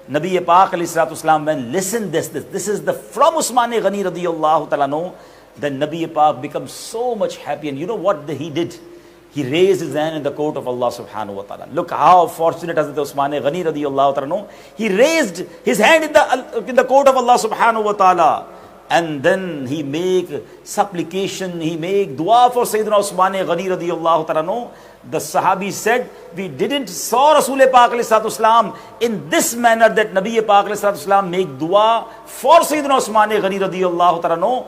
Nabi Pak alayhi salatu wasalam, when listen this is the from Usman Ghani radiyallahu ta'ala anhu, then Nabi Pak becomes so much happy. And you know what he did? He raised his hand in the court of Allah subhanahu wa ta'ala. Look how fortunate Hazrat Usman Ghani radiyallahu ta'ala anhu. He raised his hand in the court of Allah subhanahu wa ta'ala. And then he make supplication, he make dua for Sayyidina Usman Ghani radiyallahu ta'ala anhu. The Sahabi said, we didn't saw Rasul Pak alayhi salatu wasalam in this manner, that Nabi Pak alayhi salatu wasalam make dua for Sayyidina Usman Ghani radiyallahu ta'ala anhu.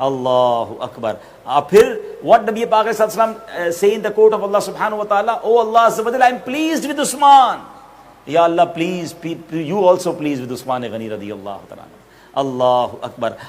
Allahu Akbar. Phir what Nabi Pak alayhi salatu wasalam say in the court of Allah subhanahu wa ta'ala, oh Allah azza wa jalla, I am pleased with Usman. Ya Allah, please, you also pleased with Usman Ghani radiyallahu ta'ala. Allahu Akbar.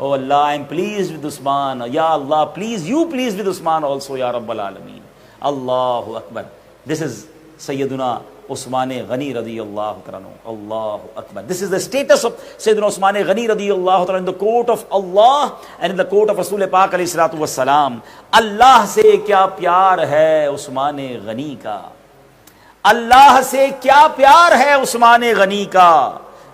Oh Allah, I am pleased with Usman. Ya Allah, please, you pleased with Usman also, Ya Rabbal Alameen. Allahu Akbar. This is Sayyiduna Usman Ghani radiyallahu ta'ala. Allahu Akbar. This is the status of Sayyidina Usman Ghani radiyallahu ta'ala in the court of Allah and in the court of Rasul Pak alayhi salatu wassalam. Allah se kya pyar hai Usman Ghani ka. Allah se kya pyar hai Usman Ghani ka.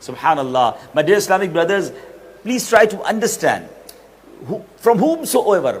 Subhanallah. My dear Islamic brothers, please try to understand from whomsoever,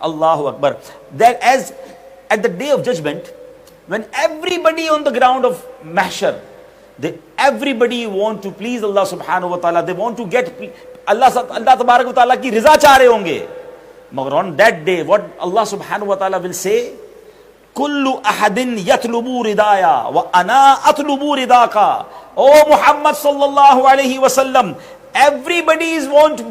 Allahu Akbar. That as at the day of judgment, when everybody on the ground of mahshar, everybody want to please Allah subhanahu wa ta'ala, they want to get Allah tabarak wa ta'ala ki riza cha rahe honge. Magar on that day, what Allah subhanahu wa ta'ala will say, kullu ahadin yatlubu ridaya wa ana atlubu ridaka. O Muhammad sallallahu alayhi wa sallam, everybody is want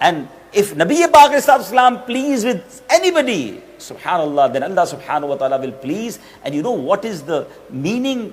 And if Nabi Pak ﷺ pleased with anybody, subhanallah, then Allah subhanahu wa ta'ala will please. And you know what is the meaning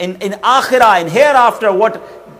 in akhirah, in hereafter, what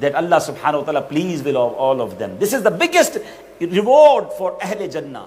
That Allah subhanahu wa ta'ala please with all of them. This is the biggest reward for Ahle Jannah.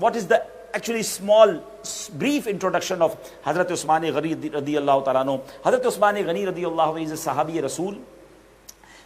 What is the actually small brief introduction of Hazrat Usman Ghani radiyallahu ta'ala anhu. Hazrat Usman Ghani radiyallahu anhu is a sahabi Rasul.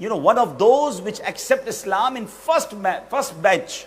one of those which accept Islam in first batch.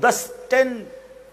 10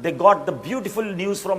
They got the beautiful news from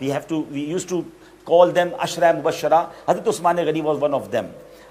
we used to call them Ashra Mubashshara. Hazrat Usman Ghani was one of them.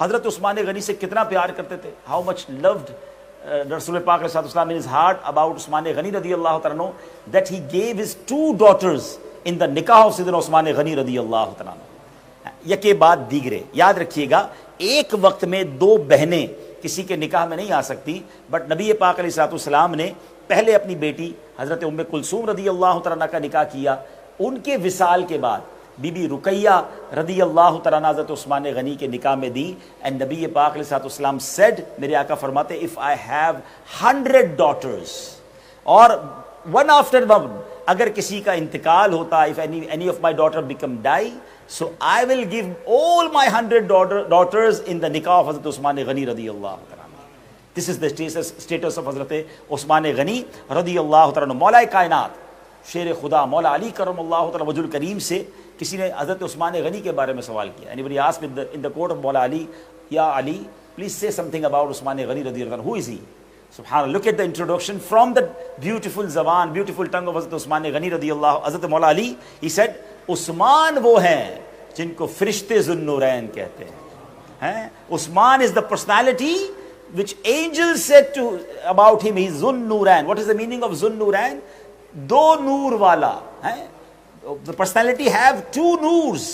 حضرت عثمان غنی سے کتنا پیار کرتے تھے. How much load رسول پاک علیہ السلام in his heart about عثمان غنی رضی اللہ تعالیٰ عنہ, that he gave his 2 daughters in the nikah of سیدنا عثمان غنی رضی اللہ تعالیٰ عنہ. یکے بعد دیگرے, یاد رکھیے گا ایک وقت میں 2 بہنیں کسی کے نکاح میں نہیں آ سکتی, بٹ نبی پاک علیہ السلام نے پہلے اپنی بیٹی حضرت ام کلثوم رضی اللہ تعالیٰ عنہ کا نکاح کیا, ان کے وصال کے بعد بی بی رقیہ رضی اللہ تعالیٰ عنہ حضرت عثمان غنی کے نکاح میں دی. اینڈ نبی پاک علیہ السلام said, میرے آقا فرماتے, if I have 100 daughters اور one after one, اگر کسی کا انتقال ہوتا, if any of my daughter become die, so I will give all my 100 daughters in the nikah of حضرت عثمان غنی رضی اللہ تعالیٰ عنہ. This is the status of حضرت عثمان غنی رضی اللہ تعالیٰ عنہ. مولا کائنات شیر خدا مولا علی کرم اللہ تعالیٰ وجہ الکریم سے کسی نے حضرت عثمان غنی کے بارے میں سوال کیا. Anybody asked in the court of مولا علی, یا علی please say something about عثمان غنی رضی اللہ عنہ. Who is he? Subhanallah, look at the introduction from the beautiful زبان, beautiful tongue of حضرت عثمان غنی رضی اللہ. حضرت مولا علی, he said, عثمان وہ ہیں جن کو فرشتے ذوالنورین کہتے ہیں. عثمان is the personality which angels said to about him, he is Zulnoorain. What is the meaning of Zulnoorain? 2 نور والا. The personality have 2 noors.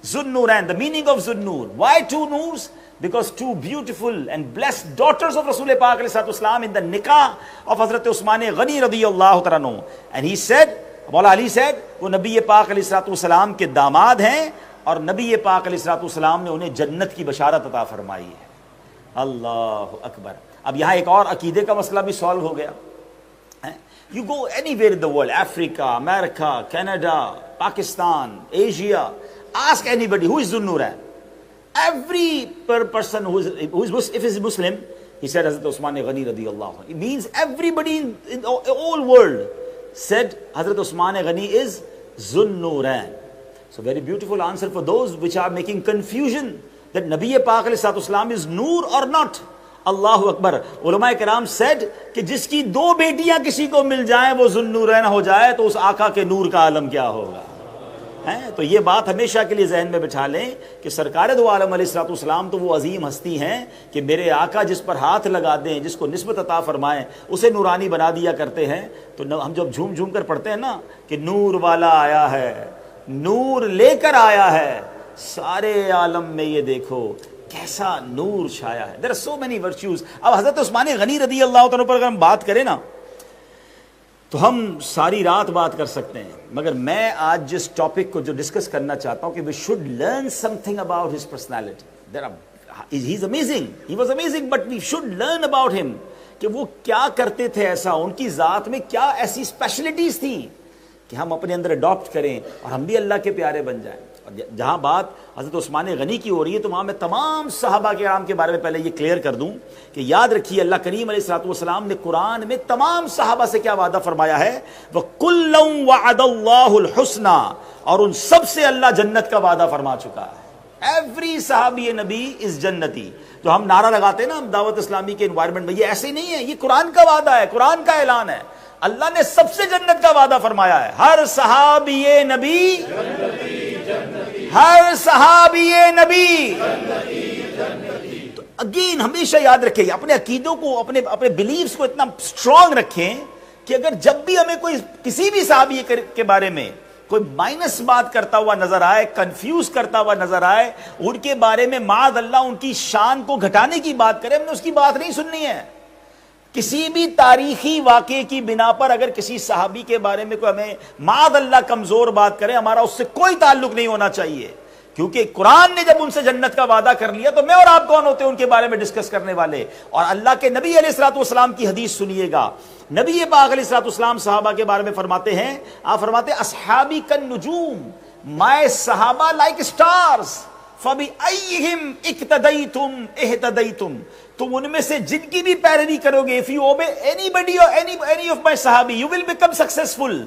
Zulnoorain, the meaning of ذوالنور. Why 2 noors? Because 2 beautiful and blessed daughters of Rasul Pak alayhi salatu wasalam in the nikah of Hazrat Usman Ghani radiyallahu ta'ala anhu. And he said, Maula Ali said, وہ نبی پاک علیہ الصلوۃ والسلام کے داماد ہیں اور نبی پاک علیہ الصلوۃ والسلام نے انہیں جنت کی بشارت عطا فرمائی ہے. اللہ اکبر. اب یہاں ایک اور عقیدے کا مسئلہ بھی سالو ہو گیا. You go anywhere in the world, Africa, America, Canada, Pakistan, Asia, ask anybody who is Dhul-Nurayn. Every person who is if he's Muslim, he said Hazrat Usman Ghani radiyallahu anhu. It means everybody in the whole world said Hazrat Usman Ghani is Dhul-Nurayn. So very beautiful answer for those which are making confusion that Nabi Pak alayhi salatu wasalam is Noor or not. اللہ اکبر. علماء کرام said کہ جس کی 2 بیٹیاں کسی کو مل جائیں وہ ذوالنورین ہو جائے تو اس آقا کے نور کا عالم کیا ہوگا. تو یہ بات ہمیشہ کے لیے ذہن میں بٹھا لیں کہ سرکار دو عالم علیہ الصلوۃ والسلام تو وہ عظیم ہستی ہیں کہ میرے آقا جس پر ہاتھ لگا دیں, جس کو نسبت عطا فرمائیں, اسے نورانی بنا دیا کرتے ہیں. تو ہم جب جھوم جھوم کر پڑھتے ہیں نا کہ نور والا آیا ہے, نور لے کر آیا ہے, سارے عالم میں یہ دیکھو کیسا نور چھایا ہے. There are so many virtues. اب حضرت عثمان غنی رضی اللہ تعالیٰ پر اگر ہم بات کریں نا تو ہم ساری رات بات کر سکتے ہیں, مگر میں آج جس ٹاپک کو جو ڈسکس کرنا چاہتا ہوں کہ we should learn something about his personality. He's amazing. He was amazing, but we should learn about him. کہ وہ کیا کرتے تھے ایسا, ان کی ذات میں کیا ایسی اسپیشلٹیز تھیں کہ ہم اپنے اندر اڈاپٹ کریں اور ہم بھی اللہ کے پیارے بن جائیں. اور جہاں بات حضرت عثمان غنی کی ہو رہی ہے تو وہاں میں تمام صحابہ کرام کے بارے میں پہلے یہ کلیئر کر دوں کہ یاد رکھیے اللہ کریم علیہ الصلوۃ والسلام نے قرآن میں تمام صحابہ سے کیا وعدہ فرمایا ہے, وَكُلًّا وَعَدَ اللَّهُ الْحُسْنَى, اور ان سب سے اللہ جنت کا وعدہ فرما چکا ہے. ایوری صحابی نبی اس جنتی. جو ہم نعرہ لگاتے ہیں نا دعوت اسلامی کے انوائرمنٹ میں, یہ ایسے نہیں ہے, یہ قرآن کا وعدہ ہے, قرآن کا اعلان ہے. اللہ نے سب سے جنت کا وعدہ فرمایا ہے. ہر صحابی نبی ہر صحابی نبی. تو اگین ہمیشہ یاد رکھیں, اپنے عقیدوں کو, اپنے بلیفز کو اتنا اسٹرانگ رکھیں کہ اگر جب بھی ہمیں کوئی کسی بھی صحابی کے بارے میں کوئی مائنس بات کرتا ہوا نظر آئے, کنفیوز کرتا ہوا نظر آئے, ان کے بارے میں معاذ اللہ ان کی شان کو گھٹانے کی بات کرے, ہم نے اس کی بات نہیں سننی ہے. کسی بھی تاریخی واقعے کی بنا پر اگر کسی صحابی کے بارے میں کوئی ہمیں معاذ اللہ کمزور بات کرے, ہمارا اس سے کوئی تعلق نہیں ہونا چاہیے, کیونکہ قرآن نے جب ان سے جنت کا وعدہ کر لیا تو میں اور آپ کون ہوتے ہیں ان کے بارے میں ڈسکس کرنے والے. اور اللہ کے نبی علیہ الصلوۃ والسلام کی حدیث سنیے گا. نبی پاک علیہ الصلوۃ والسلام صحابہ کے بارے میں فرماتے ہیں, آپ فرماتے ہیں اصحابی کالنجوم, my صحابہ like stars, فَبِأَيِّهِمْ اِقْتَدَيْتُمْ اِهْتَدَيْتُمْ, تم ان میں سے جن کی بھی پیروی کرو گے, if you obey anybody or any of my صحابی you will become successful.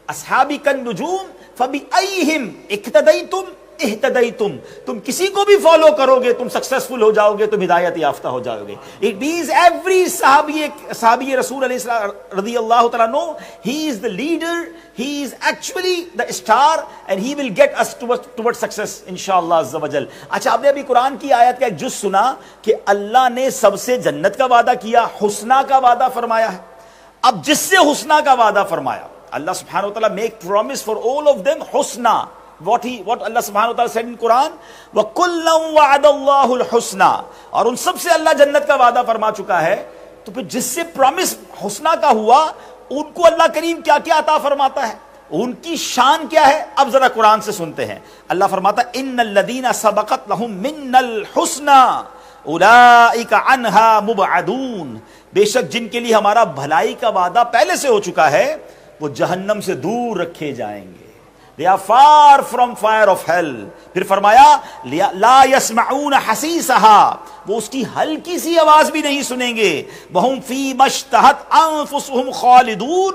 اصحابی کالنجوم فَبِأَيِّهِمْ اِقْتَدَيْتُمْ اہتدیتم, تم کسی کو بھی فالو کرو گے تم سکسیسفل ہو جاؤ گے, تم ہدایت یافتہ ہو جاؤ گے. اٹ مینز ایوری صحابی رسول علیہ السلام رضی اللہ تعالیٰ عنہ, he is the leader, he is actually the star, and he will get us toward success انشاءاللہ عز و جل. اچھا, آپ نے ابھی قرآن کی آیت کا ایک جز سنا کہ اللہ نے سب سے جنت کا وعدہ کیا, حسنہ کا وعدہ فرمایا ہے. اب جس سے حسنہ کا وعدہ فرمایا, اللہ سبحانہ وتعالی make promise for all of them حسنہ. What اللہ سبحانہ وتعالی said in Quran, وَكُلًّا وَعَدَ اللَّهُ الْحُسْنَى, اور ان سب سے اللہ جنت کا وعدہ فرما چکا ہے. تو پھر جس سے پرومس حسنہ کا ہوا ان کو اللہ کریم کیا کیا عطا فرماتا ہے, ان کی شان کیا ہے؟ اب ذرا قرآن سے سنتے ہیں. اللہ فرماتا ہے ان الذین سبقت لهم منا الحسنى اولئک عنہا مبعدون, بے شک جن کے لیے ہمارا بھلائی کا وعدہ پہلے سے ہو چکا ہے وہ جہنم سے دور رکھے جائیں گے. They are far from fire of hell. پھر فرمایا لا يسمعون حسیسها, وہ اس کی ہلکی سی آواز بھی نہیں سنیں گے. وهم فيما اشتهت انفسهم خالدون,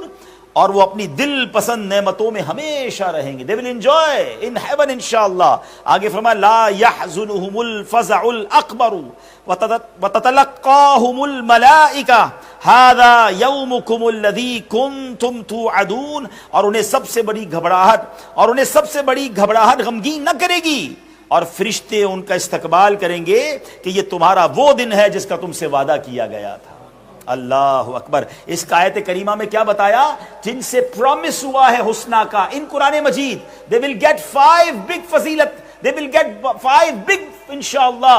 اور وہ اپنی دل پسند نعمتوں میں ہمیشہ رہیں گے. They will enjoy in heaven انشاءاللہ. آگے فرمایا لا يحزنهم الفزع الاکبر وتتلقاهم الملائکہ هذا یومکم الذی کنتم توعدون, اور انہیں سب سے بڑی گھبراہٹ غمگین نہ کرے گی, اور فرشتے ان کا استقبال کریں گے کہ یہ تمہارا وہ دن ہے جس کا تم سے وعدہ کیا گیا تھا. اللہ اکبر. اس کا آیت کریمہ میں کیا بتایا؟ جن سے پرومس ہوا ہے حسنہ کا ان قرآن مجید, they will get 5 big فضیلت, they will get 5 big انشاءاللہ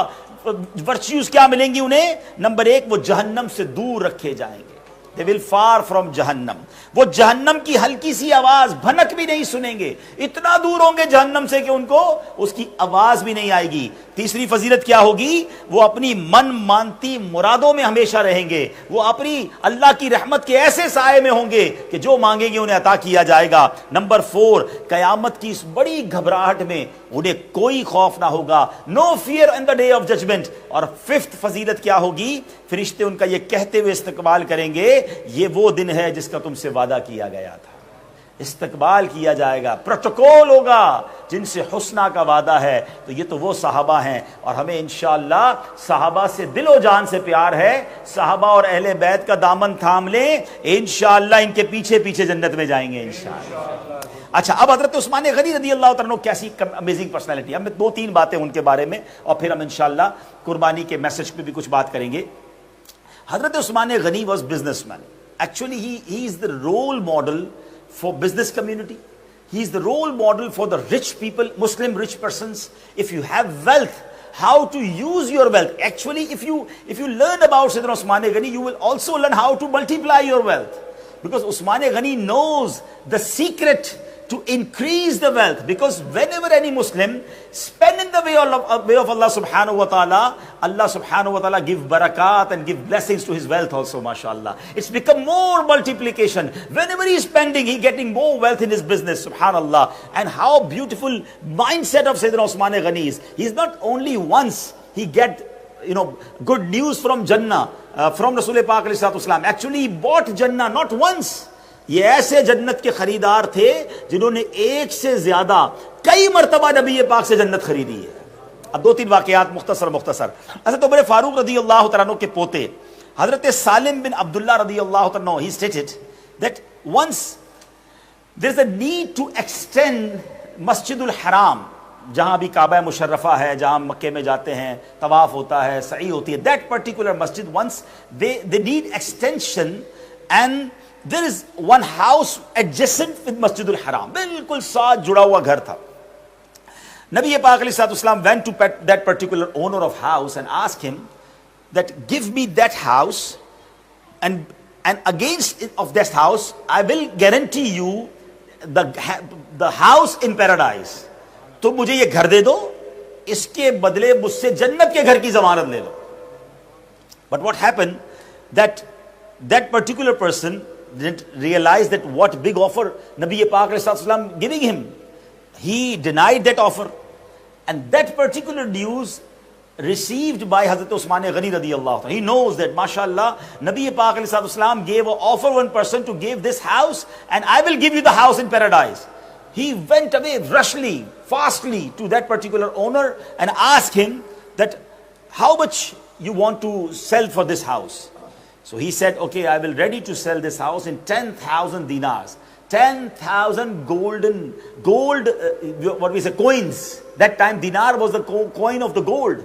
ورچیوز کیا ملیں گی انہیں. نمبر 1, وہ جہنم سے دور رکھے جائیں گے. They will far from جہنم, وہ جہنم کی ہلکی سی آواز بھنک بھی نہیں سنیں گے, اتنا دور ہوں گے جہنم سے کہ ان کو اس کی آواز بھی نہیں آئے گی. تیسری فضیلت کیا ہوگی؟ وہ اپنی من مانتی مرادوں میں ہمیشہ رہیں گے, وہ اپنی اللہ کی رحمت کے ایسے سائے میں ہوں گے کہ جو مانگیں گے انہیں عطا کیا جائے گا. نمبر 4, قیامت کی اس بڑی گھبراہٹ میں انہیں کوئی خوف نہ ہوگا, no fear in the day of judgment. اور 5th فضیلت کیا ہوگی؟ فرشتے ان کا یہ کہتے ہوئے استقبال کریں گے یہ وہ دن ہے جس کا تم سے وعدہ کیا گیا تھا. استقبال کیا جائے گا, پروٹوکول ہوگا جن سے حسنہ کا وعدہ ہے. تو یہ تو وہ صحابہ ہیں, اور ہمیں انشاءاللہ صحابہ سے دل و جان سے پیار ہے. صحابہ اور اہل بیت کا دامن تھام لیں, انشاءاللہ ان کے پیچھے پیچھے جنت میں جائیں گے انشاءاللہ. اچھا, اب حضرت عثمان غنی رضی اللہ تعالیٰ عنہ کیسی امیزنگ پرسنالٹی, ہم 2-3 باتیں ان کے بارے میں, اور پھر ہم انشاءاللہ قربانی کے میسج پہ بھی کچھ بات کریں گے. حضرت عثمان غنی was businessman. Actually he is the role model for business community. He is the role model for the rich people, Muslim rich persons. If you have wealth, how to use your wealth. Actually if you learn about Sayyidina Usman Ghani, you will also learn how to multiply your wealth, because Usman Ghani knows the secret to increase the wealth. Because whenever any Muslim spend in the way of Allah subhanahu wa ta'ala, Allah subhanahu wa ta'ala give barakat and give blessings to his wealth also, mashallah. It's become more multiplication. Whenever he is spending, he getting more wealth in his business, subhanallah. And how beautiful mindset of Sayyidina Usman Ghani is. He's not only once he get good news from Jannah, from Rasul Pak alayhi salatu wasalam. Actually he bought Jannah not once. یہ ایسے جنت کے خریدار تھے جنہوں نے ایک سے زیادہ کئی مرتبہ نبی پاک سے جنت خریدی ہے. اب 2-3 واقعات مختصر. حضرت عمر فاروق رضی اللہ تعالیٰ عنہ کے پوتے حضرت سالم بن عبداللہ رضی اللہ تعالیٰ عنہ, he stated that once there is a need to extend مسجد الحرام, جہاں بھی کعبہ مشرفہ ہے, جہاں مکے میں جاتے ہیں, طواف ہوتا ہے, سعی ہوتی ہے, that particular masjid, once they need extension, and there is one house adjacent with Masjid al-Haram, بالکل ساتھ جڑا ہوا گھر تھا. نبی پاک علیہ الصلوۃ والسلام went to that particular owner of house and asked him that give me that house, and against of that house I will guarantee you the house in paradise. تم مجھے یہ گھر دے دو, اس کے بدلے مجھ سے جنت کے گھر کی ضمانت لے لو. But what happened, that particular person didn't realize that what big offer Nabi Pak ﷺ giving him. He denied that offer, and that particular news received by Hazrat Usman Ghani radiyallahu anhu. He knows that mashallah Nabi Pak ﷺ gave an offer one person to give this house, and I will give you the house in paradise. he went away rushly, fastly to that particular owner and asked him that how much you want to sell for this house. So he said, okay, I will ready to sell this house in 10,000 dinars. 10,000 gold, what we say, coins. That time dinar was the coin of the gold.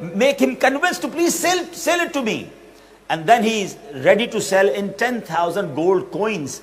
make him convinced to please sell it to me. And then he is ready to sell in 10,000 gold coins.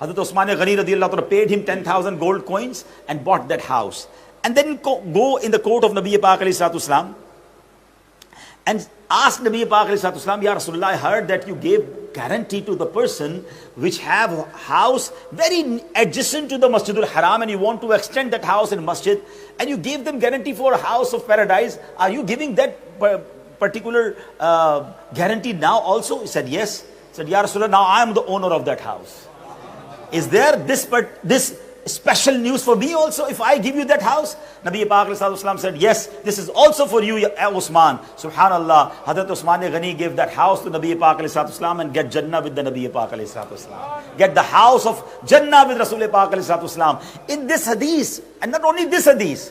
Hazrat Usman Ghani radiyallahu ta'ala paid him 10,000 gold coins and bought that house. And then go in the court of Nabi Pak alayhi salatu wasalam and ask Nabi Pak alayhi salatu wasalam, Ya Rasulullah, I heard that you gave guarantee to the person which have a house very adjacent to the Masjidul Haram and you want to extend that house in masjid and you gave them guarantee for a house of paradise. Are you giving that particular guarantee now also? He said, yes. He said, Ya Rasulullah, now I am the owner of that house. Is there this special news for me also if I give you that house? Nabi Pak said, yes, this is also for you, Usman. Subhanallah, Hazrat Usman Ghani gave that house to Nabi Pak and get Jannah with the Nabi Pak. Get the house of Jannah with Rasul Pak. In this hadith, and not only this hadith,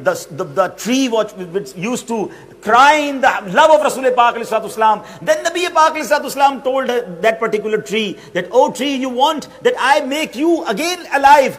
the tree which used to cry in the love of Rasul Pak alayhi salatu wasalam. Then Nabi Pak alayhi salatu wasalam told that particular tree that, oh tree, you want that I make you again alive,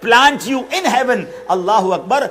plant you in heaven. Allahu Akbar.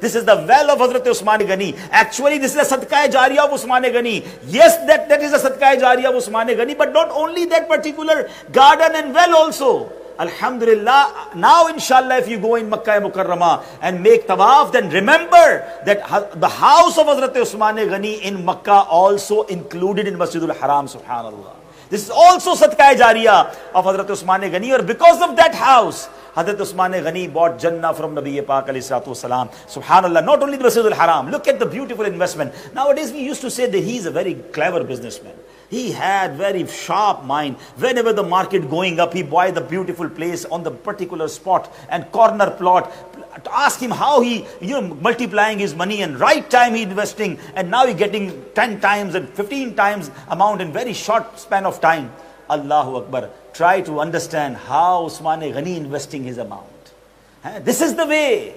this is the well of Hazrat Usman Ghani. Actually this is a sadqa jariya of Usman Ghani. Yes, that is a sadqa jariya of Usman Ghani, but not only that particular garden and well also. Alhamdulillah, now inshallah if you go in Makkah Mukarramah and make tawaf, then remember that the house of Hazrat Usman Ghani in Makkah also included in Masjidul Haram. Subhanallah. This is also sadqa jariya of Hazrat Usman Ghani, or because of that house, Hazrat Usman Ghani bought Jannah from Nabi Pak alayhi salatu wasalam. Subhanallah, not only the Masjid al-Haram, look at the beautiful investment. Nowadays we used to say that he is a very clever businessman. He had very sharp mind. Whenever the market going up, he buy the beautiful place on the particular spot and corner plot. Ask him how he, multiplying his money, and right time he investing, and now he getting 10 times and 15 times amount in very short span of time. Allahu Akbar. Try to understand how Usman Ghani investing his amount. This is the way.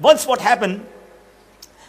Once what happened,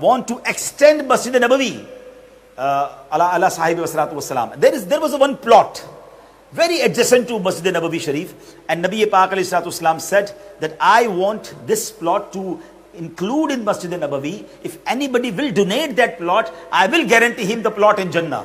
want to extend Masjid Nabawi ala sahibi wassalatu wassalam. There was one plot very adjacent to Masjid Nabawi Sharif, and Nabi Pak alayhi salatu wassalam said that I want this plot to include in Masjid Nabawi. If anybody will donate that plot, I will guarantee him the plot in Jannah.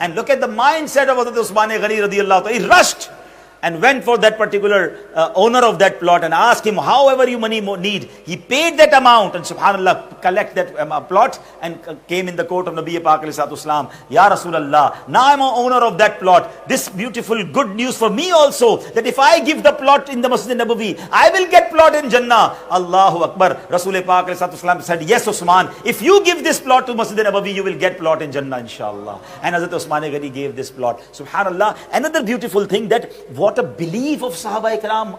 And look at the mindset of Hazrat Usman Ghani radiyallahu ta'ala. He rushed and went for that particular owner of that plot and asked him, however you money need. He paid that amount, and subhanallah, collect that plot, and came in the court of Nabi Pak alayhi salatu wasalam. Ya Rasulallah, now I'm an owner of that plot. This beautiful good news for me also, that if I give the plot in the Masjid Nabawi, I will get get plot in Jannah. Allahu Akbar. Rasul Pak said, yes Usman, if you give this plot to Masjid Nabawi, you will get plot in Jannah inshallah. And Hazrat Usman Ghani gave this plot. Subhanallah. Another beautiful thing, that what a belief of Sahaba Ikram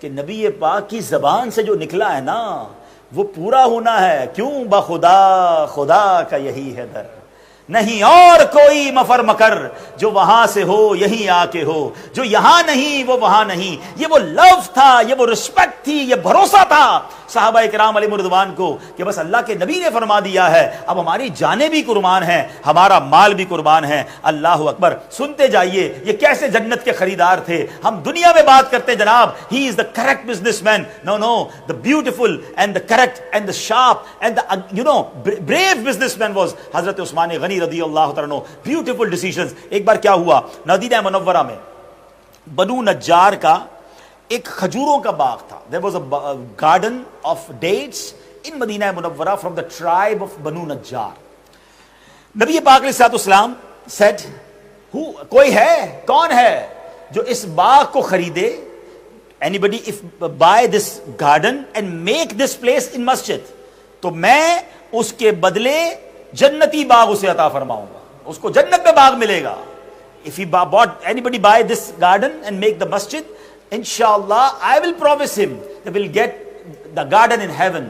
کہ نبی پاک کی زبان سے جو نکلا ہے نا وہ پورا ہونا ہے. کیوں؟ بخدا خدا کا یہی ہے در، نہیں اور کوئی مفر مکر، جو وہاں سے ہو یہیں آ کے ہو، جو یہاں نہیں وہ وہاں نہیں. یہ وہ لو تھا، یہ وہ رسپیکٹ تھی، یہ بھروسہ تھا صحابہ کرام علیہ رضوان کو کہ بس اللہ کے نبی نے فرما دیا ہے، اب ہماری جانیں بھی قربان ہیں، ہمارا مال بھی قربان ہے. اللہ اکبر. سنتے جائیے یہ کیسے جنت کے خریدار تھے. ہم دنیا میں بات کرتے جناب he is the correct businessman, no the beautiful and the correct and the sharp and the brave businessman was حضرت عثمان غنی رضی اللہ تعالیٰ. Beautiful decisions. ایک بار کیا ہوا، مدینہ منورہ میں بنو نجار کا ایک کھجوروں کا باغ تھا. there was a garden of dates in مدینہ منورہ from the tribe of بنو نجار. نبی پاک علیہ الصلوۃ والسلام said کوئی ہے، کون ہے جو اس باغ کو خریدے؟ anybody if buy this garden and make this place in masjid, تو میں اس کے بدلے جنتی باغ اسے عطا فرماؤں گا، اس کو جنت میں باغ ملے گا. if he bought anybody buy this garden and make the masjid, inshallah I will promise him that will get the garden in heaven.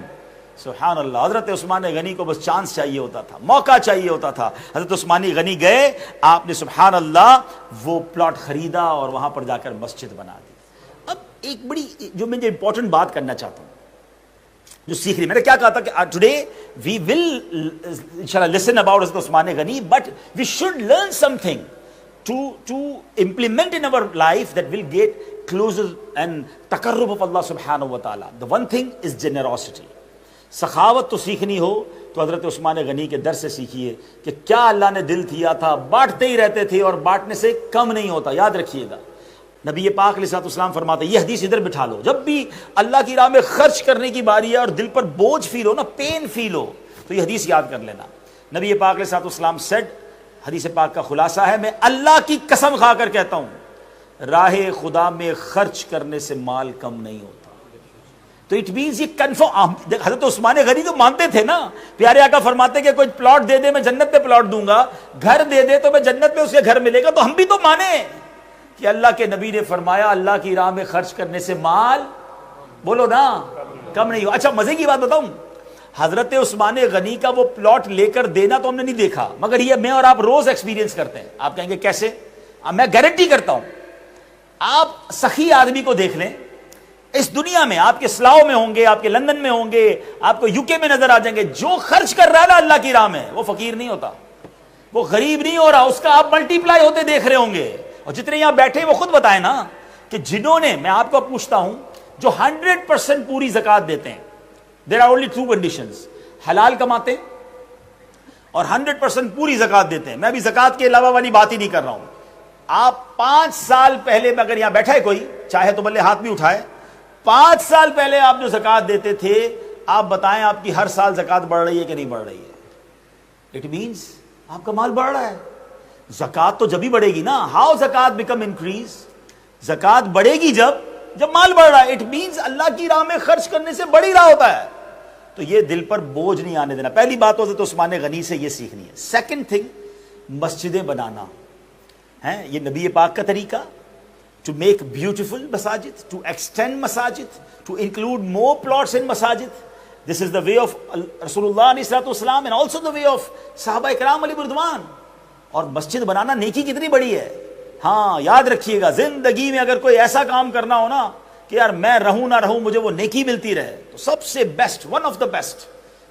سبحان اللہ. حضرت عثمان غنی کو بس چانس چاہیے ہوتا تھا، موقع چاہیے ہوتا تھا. حضرت عثمان غنی گئے، آپ نے سبحان اللہ وہ پلاٹ خریدا اور وہاں پر جا کر مسجد بنا دی. اب ایک بڑی جو میں امپورٹنٹ بات کرنا چاہتا ہوں جو سیکھ رہی، میں نے کیا کہا تھا کہ ٹوڈے وی ول انشاءاللہ لسن اباؤٹ حضرت عثمان غنی، but we should learn something to implement in our life that will get closer and taqarrub of Allah subhanahu wa ta'ala. The one thing is generosity. سخاوت تو سیکھنی ہو تو حضرت عثمان غنی کے در سے سیکھیے کہ کیا اللہ نے دل دیا تھا، بانٹتے ہی رہتے تھے اور بانٹنے سے کم نہیں ہوتا. یاد رکھیے گا نبی پاک علیہ السلام فرماتے، یہ حدیث ادھر بٹھا لو، جب بھی اللہ کی راہ میں خرچ کرنے کی باری ہے اور دل پر بوجھ فیل ہو نا، پین فیل ہو، تو یہ حدیث یاد کر لینا. نبی پاک علیہ السلام said، حدیث پاک کا خلاصہ ہے، میں اللہ کی قسم کھا کر کہتا ہوں راہ خدا میں خرچ کرنے سے مال کم نہیں ہوتا. تو اٹ مینس یہ کنفرم. حضرت عثمان غنی تو مانتے تھے نا، پیارے آقا فرماتے کہ کوئی پلاٹ دے دے میں جنت پہ پلاٹ دوں گا، گھر دے دے تو میں جنت پہ اس کے گھر ملے گا. تو ہم بھی تو مانے کہ اللہ کے نبی نے فرمایا اللہ کی راہ میں خرچ کرنے سے مال، بولو نا، کم نہیں ہو. اچھا مزے کی بات بتاؤں، حضرت عثمان غنی کا وہ پلاٹ لے کر دینا تو ہم نے نہیں دیکھا، مگر یہ میں اور آپ روز ایکسپیرینس کرتے ہیں. آپ کہیں گے کیسے؟ میں گارنٹی کرتا ہوں، آپ سخی آدمی کو دیکھ لیں اس دنیا میں، آپ کے سلاؤ میں ہوں گے، آپ کے لندن میں ہوں گے، آپ کو UK میں نظر آ جائیں گے، جو خرچ کر رہا ہے نا اللہ کی راہ میں وہ فقیر نہیں ہوتا، وہ غریب نہیں ہو رہا، اس کا آپ ملٹی پلائی ہوتے دیکھ رہے ہوں گے. اور جتنے یہاں بیٹھے وہ خود بتائیں نا کہ جنہوں نے، میں آپ کو پوچھتا ہوں، جو 100% پوری زکوٰۃ دیتے ہیں، there are only two conditions، حلال کماتے ہیں اور 100% پوری زکوٰۃ دیتے ہیں. میں ابھی زکوٰۃ کے علاوہ والی بات ہی نہیں کر رہا ہوں. آپ 5 سال پہلے میں اگر یہاں بیٹھا ہے کوئی، چاہے تو بلے ہاتھ بھی اٹھائے، 5 سال پہلے آپ جو زکوٰۃ دیتے تھے، آپ بتائیں آپ کی ہر سال زکوٰۃ بڑھ رہی ہے کہ نہیں بڑھ رہی ہے؟ اٹ مینس آپ کا مال بڑھ رہا ہے. زکوٰۃ تو جب ہی بڑھے گی نا. ہاؤ زکوٰۃ بیکم انکریز؟ زکوٰۃ بڑھے گی جب مال بڑھ رہا ہے. اٹ مینس اللہ کی راہ میں خرچ کرنے سے بڑھ ہی رہا ہوتا ہے. تو یہ دل پر بوجھ نہیں آنے دینا. پہلی بات حضرت عثمان غنی سے یہ سیکھنی ہے. سیکنڈ تھنگ، مسجدیں بنانا ہے، یہ نبی پاک کا طریقہ. To make beautiful masajid, to extend masajid, to include more plots in masajid. This is the way of Rasulullah ﷺ and also the way of Sahaba Ikram علیہ رضوان. اور مسجد بنانا نیکی کتنی بڑی ہے. ہاں یاد رکھیے گا، زندگی میں اگر کوئی ایسا کام کرنا ہو نا کہ یار میں رہوں نہ رہوں مجھے وہ نیکی ملتی رہے، تو سب سے best, one of the best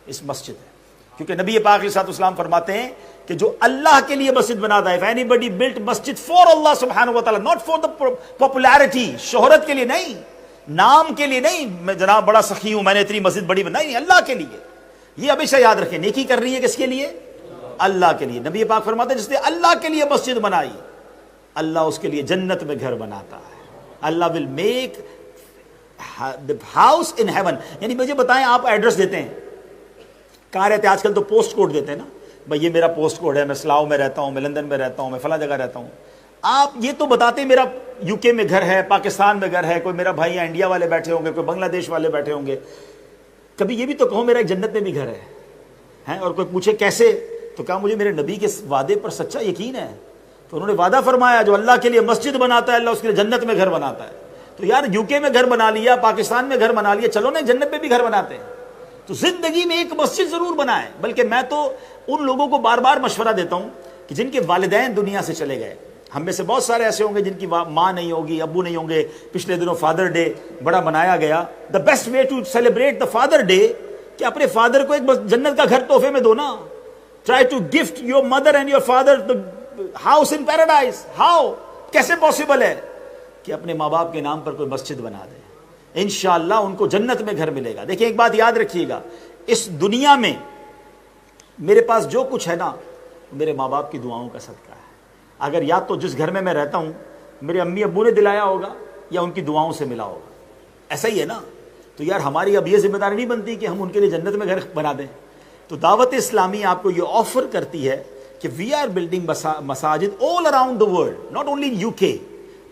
اس مسجد ہے. کیونکہ نبی پاک علیہ السلام فرماتے ہیں کہ جو اللہ کے لیے مسجد بناتا ہے، if anybody built masjid for Allah subhanahu wa ta'ala, not for the popularity، شہرت کے لیے نہیں، نام کے لیے نہیں، میں جناب بڑا سخی ہوں میں نے اتنی مسجد بڑی بنائی، نہیں، اللہ کے لیے. یہ ہمیشہ یاد رکھیں، نیکی کر رہی ہے کس کے لیے؟ اللہ کے لیے. نبی پاک فرماتے ہیں جس نے اللہ کے لیے مسجد بنائی، اللہ اس کے لیے جنت میں گھر بناتا ہے. اللہ will make the house in heaven. یعنی مجھے بتائیں، آپ ایڈریس دیتے ہیں، کہاں رہتے ہیں؟ آج کل تو پوسٹ کوڈ دیتے ہیں نا، بھائی یہ میرا پوسٹ کوڈ ہے، میں سلاؤ میں رہتا ہوں، میں لندن میں رہتا ہوں، میں فلاں جگہ رہتا ہوں. آپ یہ تو بتاتے میرا یو کے میں گھر ہے، پاکستان میں گھر ہے، کوئی میرا بھائی یہاں انڈیا والے بیٹھے ہوں گے، کوئی بنگلہ دیش والے بیٹھے ہوں گے، کبھی یہ بھی تو کہو میرا ایک جنت میں بھی گھر ہے، اور کوئی پوچھے کیسے، تو کہا مجھے میرے نبی کے وعدے پر سچا یقین ہے. تو انہوں نے وعدہ فرمایا جو اللہ کے لیے مسجد بناتا ہے اللہ اس کے لیے جنت میں گھر بناتا ہے. تو یار یو کے میں گھر بنا لیا، پاکستان میں گھر بنا لیا، چلو نا جنت میں بھی گھر بناتے ہیں. تو زندگی میں ایک مسجد ضرور بنائیں. بلکہ میں تو ان لوگوں کو بار بار مشورہ دیتا ہوں کہ جن کے والدین دنیا سے چلے گئے، ہم میں سے بہت سارے ایسے ہوں گے جن کی ماں نہیں ہوگی، ابو نہیں ہوں گے. پچھلے دنوں فادر ڈے بڑا منایا گیا. The best way to celebrate the father day کہ اپنے فادر کو ایک جنت کا گھر تحفے میں دو نا. Try to gift your mother and your father house in paradise. How, کیسے پاسبل ہے کہ اپنے ماں باپ کے نام پر کوئی مسجد بنا دے؟ انشاءاللہ ان کو جنت میں گھر ملے گا. دیکھیں ایک بات یاد رکھیے گا، اس دنیا میں میرے پاس جو کچھ ہے نا میرے ماں باپ کی دعاؤں کا صدقہ ہے. اگر یا تو جس گھر میں رہتا ہوں میرے امی ابو نے دلایا ہوگا یا ان کی دعاؤں سے ملا ہوگا. ایسا ہی ہے نا. تو یار ہماری اب یہ ذمہ داری نہیں بنتی کہ ہم ان کے لیے جنت میں گھر بنا دیں. تو دعوت اسلامی آپ کو یہ آفر کرتی ہے کہ وی آر بلڈنگ مساجد all around the world, not only in you کے.